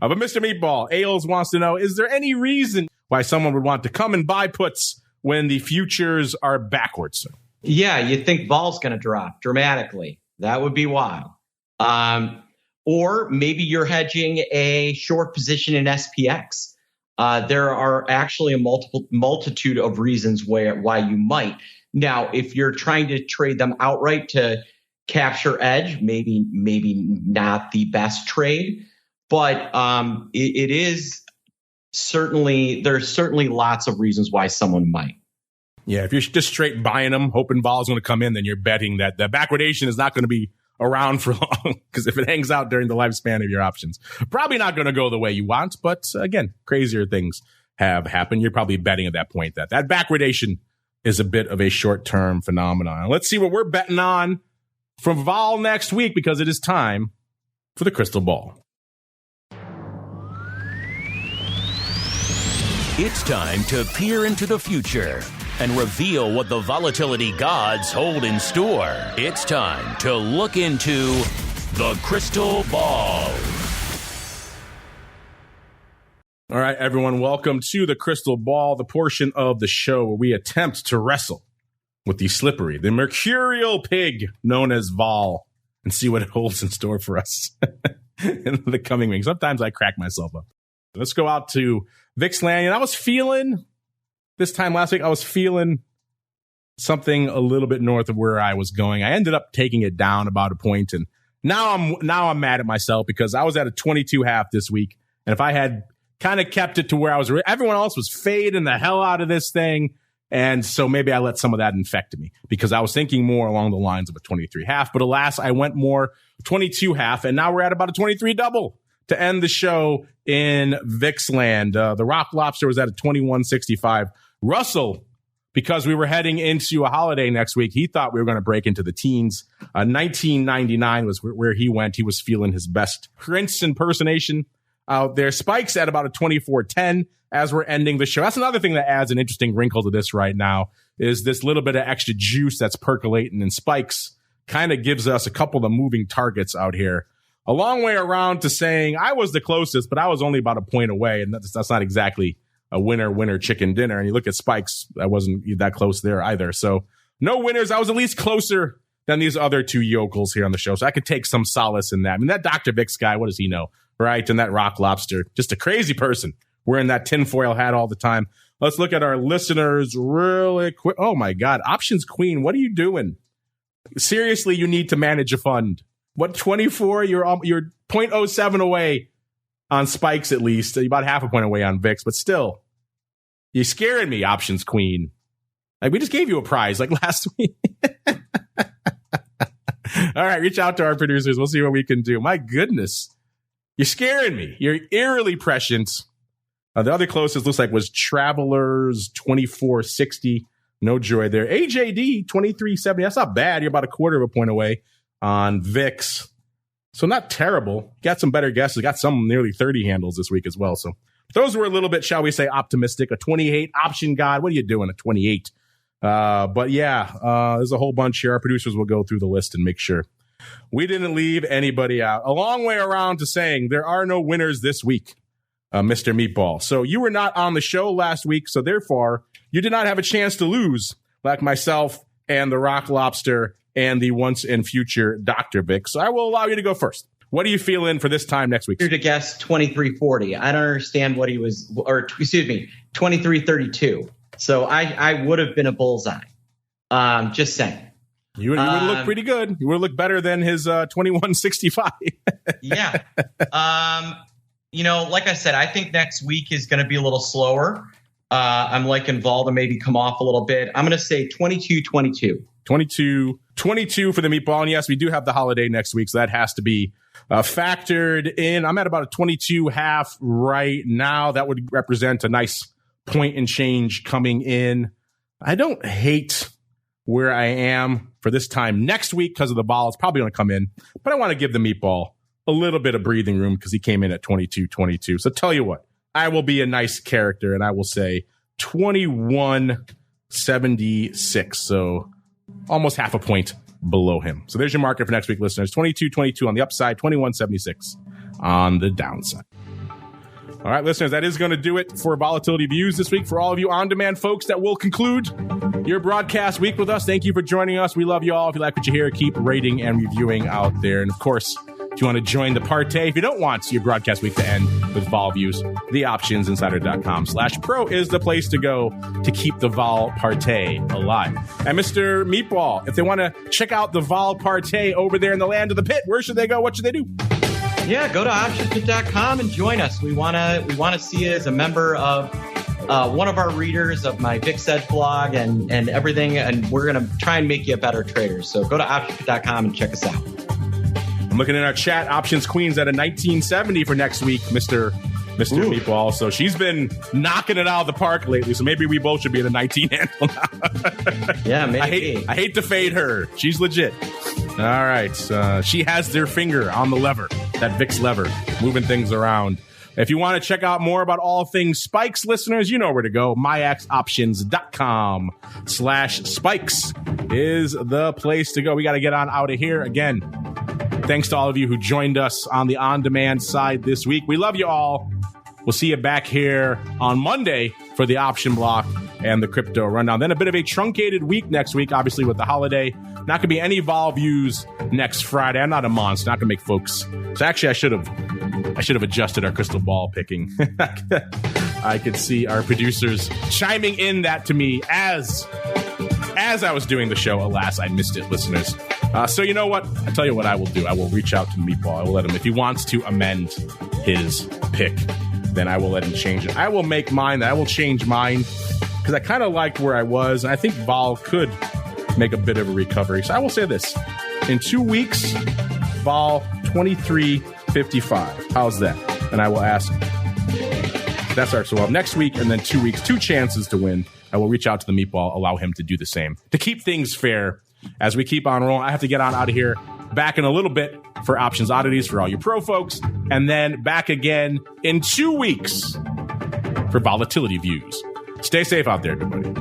Mr. Meatball, Ailes wants to know, is there any reason why someone would want to come and buy puts when the futures are backwards? Yeah, you think vol's going to drop dramatically, That would be wild. Or maybe you're hedging a short position in SPX. There are actually a multitude of reasons why you might. Now, if you're trying to trade them outright to capture edge, maybe not the best trade, but it is certainly, there's certainly lots of reasons why someone might. Yeah, if you're just straight buying them, hoping vol is going to come in, then you're betting that the backwardation is not going to be around for long, because if it hangs out during the lifespan of your options, probably not going to go the way you want. But again, crazier things have happened. You're probably betting at that point that backwardation is a bit of a short-term phenomenon. Let's see what we're betting on from vol next week, because it is time for the crystal ball. It's time to peer into the future and reveal what the volatility gods hold in store. It's time to look into the crystal ball. All right, everyone, welcome to the crystal ball, the portion of the show where we attempt to wrestle with the slippery, the mercurial pig known as vol, and see what it holds in store for us in the coming weeks. Sometimes I crack myself up. Let's go out to VIX land. And I was feeling, this time last week, I was feeling something a little bit north of where I was going. I ended up taking it down about a point, and now I'm mad at myself because I was at a 22.5 this week, and if I had kind of kept it to where I was, everyone else was fading the hell out of this thing, and so maybe I let some of that infect me because I was thinking more along the lines of a 23.5, but alas, I went more 22.5, and now we're at about a 23 double to end the show in VIX land. The Rock Lobster was at a 21.65. Russell, because we were heading into a holiday next week, he thought we were going to break into the teens. 19.99 was where he went. He was feeling his best Prince impersonation out there. Spikes at about a 24.10 as we're ending the show. That's another thing that adds an interesting wrinkle to this right now, is this little bit of extra juice that's percolating, and Spikes kind of gives us a couple of moving targets out here. A long way around to saying I was the closest, but I was only about a point away, and that's not exactly a winner chicken dinner. And you look at Spikes, I wasn't that close there either. So no winners. I was at least closer than these other two yokels here on the show, so I could take some solace in that. I mean, that Dr. VIX guy, what does he know, right? And that Rock Lobster, just a crazy person wearing that tinfoil hat all the time. Let's look at our listeners really quick. Oh, my God. Options Queen, what are you doing? Seriously, you need to manage a fund. What, 24? You're 0.07 away on Spikes, at least. You're about half a point away on VIX, but still, you're scaring me, Options Queen. Like, we just gave you a prize like last week. All right, reach out to our producers. We'll see what we can do. My goodness, you're scaring me. You're eerily prescient. The other closest looks like was Travelers 24.60. No joy there. AJD 23.70. That's not bad. You're about a quarter of a point away on VIX. So not terrible. Got some better guesses. Got some nearly 30 handles this week as well. So those were a little bit, shall we say, optimistic. A 28 option god. What are you doing? A 28. But yeah, there's a whole bunch here. Our producers will go through the list and make sure we didn't leave anybody out. A long way around to saying there are no winners this week, Mr. Meatball. So you were not on the show last week. So therefore, you did not have a chance to lose like myself and the Rock Lobster and the once and future Dr. VIX. So I will allow you to go first. What are you feeling for this time next week? To guess 23.40. I don't understand what he was, or excuse me, 23.32. So I would have been a bullseye. Just saying. You would look pretty good. You would look better than his 21.65. Yeah. Like I said, I think next week is going to be a little slower. I'm liking Vol to maybe come off a little bit. I'm going to say 22.22. 22 for the Meatball. And yes, we do have the holiday next week, so that has to be factored in. I'm at about a 22.5 right now. That would represent a nice point and change coming in. I don't hate where I am for this time next week because of the Vol. It's probably going to come in, but I want to give the Meatball a little bit of breathing room because he came in at 22.22. So tell you what, I will be a nice character and I will say 21.76. So almost half a point below him. So there's your market for next week, listeners. 22.22 on the upside, 21.76 on the downside. All right, listeners, that is going to do it for Volatility Views this week. For all of you on-demand folks, that will conclude your broadcast week with us. Thank you for joining us. We love you all. If you like what you hear, keep rating and reviewing out there. And, of course, if you want to join the party, if you don't want your broadcast week to end with Vol Views, theoptionsinsider.com/pro is the place to go to keep the Vol Party alive. And Mr. Meatball, if they want to check out the Vol Party over there in the land of the pit, where should they go? What should they do? Yeah, go to optionspit.com and join us. We want to see you as a member of one of our readers of my VIX Edge blog and everything, and we're going to try and make you a better trader. So go to optionspit.com and check us out. I'm looking in our chat. Options Queen's at a 1970 for next week, Mr. Meatball. So she's been knocking it out of the park lately. So maybe we both should be at a 19 handle now. Yeah, maybe. I hate to fade her. She's legit. All right. She has their finger on the lever, that VIX lever, moving things around. If you want to check out more about all things spikes, listeners, you know where to go. MyAxOptions.com/spikes is the place to go. We got to get on out of here again. Thanks to all of you who joined us on the on-demand side this week. We love you all. We'll see you back here on Monday for the option block and the crypto rundown. Then a bit of a truncated week next week, obviously with the holiday. Not going to be any Vol Views next Friday. I'm not a monster. Not going to make folks. So actually, I should have adjusted our crystal ball picking. I could see our producers chiming in that to me as I was doing the show. Alas, I missed it, listeners. So you know what? I tell you what I will do. I will reach out to Meatball. I will let him, if he wants to amend his pick, then I will let him change it. I will make mine. I will change mine because I kind of liked where I was. And I think Vol could make a bit of a recovery. So I will say this. In 2 weeks, Vol 23.55. How's that? And I will ask. That's our, so we'll have next week and then 2 weeks, 2 chances to win. I will reach out to the Meatball, allow him to do the same. To keep things fair as we keep on rolling, I have to get on out of here. Back in a little bit for Options Oddities for all you pro folks. And then back again in 2 weeks for Volatility Views. Stay safe out there, everybody.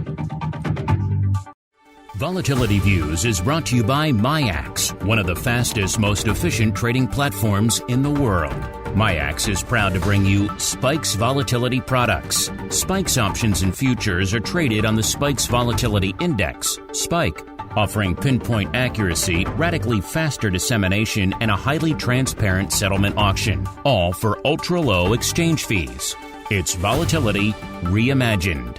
Volatility Views is brought to you by MyAx, one of the fastest, most efficient trading platforms in the world. MyAx is proud to bring you Spikes Volatility products. Spikes options and futures are traded on the Spikes Volatility Index, SPIKE, offering pinpoint accuracy, radically faster dissemination, and a highly transparent settlement auction, all for ultra-low exchange fees. It's volatility reimagined.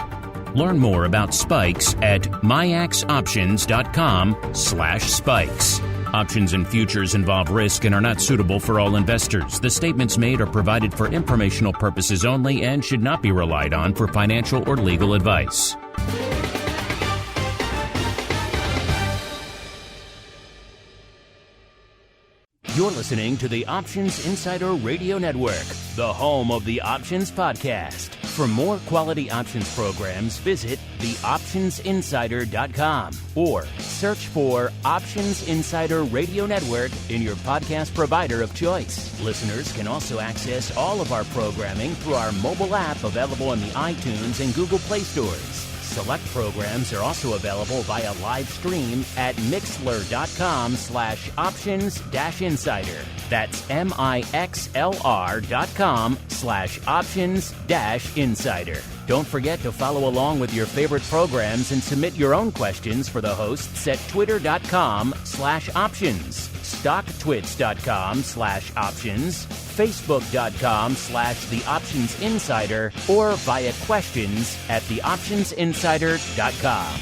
Learn more about spikes at myaxoptions.com/spikes. Options and futures involve risk and are not suitable for all investors. The statements made are provided for informational purposes only and should not be relied on for financial or legal advice. You're listening to the Options Insider Radio Network, the home of the Options Podcast. For more quality options programs, visit theoptionsinsider.com or search for Options Insider Radio Network in your podcast provider of choice. Listeners can also access all of our programming through our mobile app available in the iTunes and Google Play stores. Select programs are also available via live stream at mixlr.com/options-insider. That's mixlr.com/options-insider. Don't forget to follow along with your favorite programs and submit your own questions for the hosts at twitter.com/options, stocktwits.com/options, facebook.com/theoptionsinsider, or via questions at theoptionsinsider.com.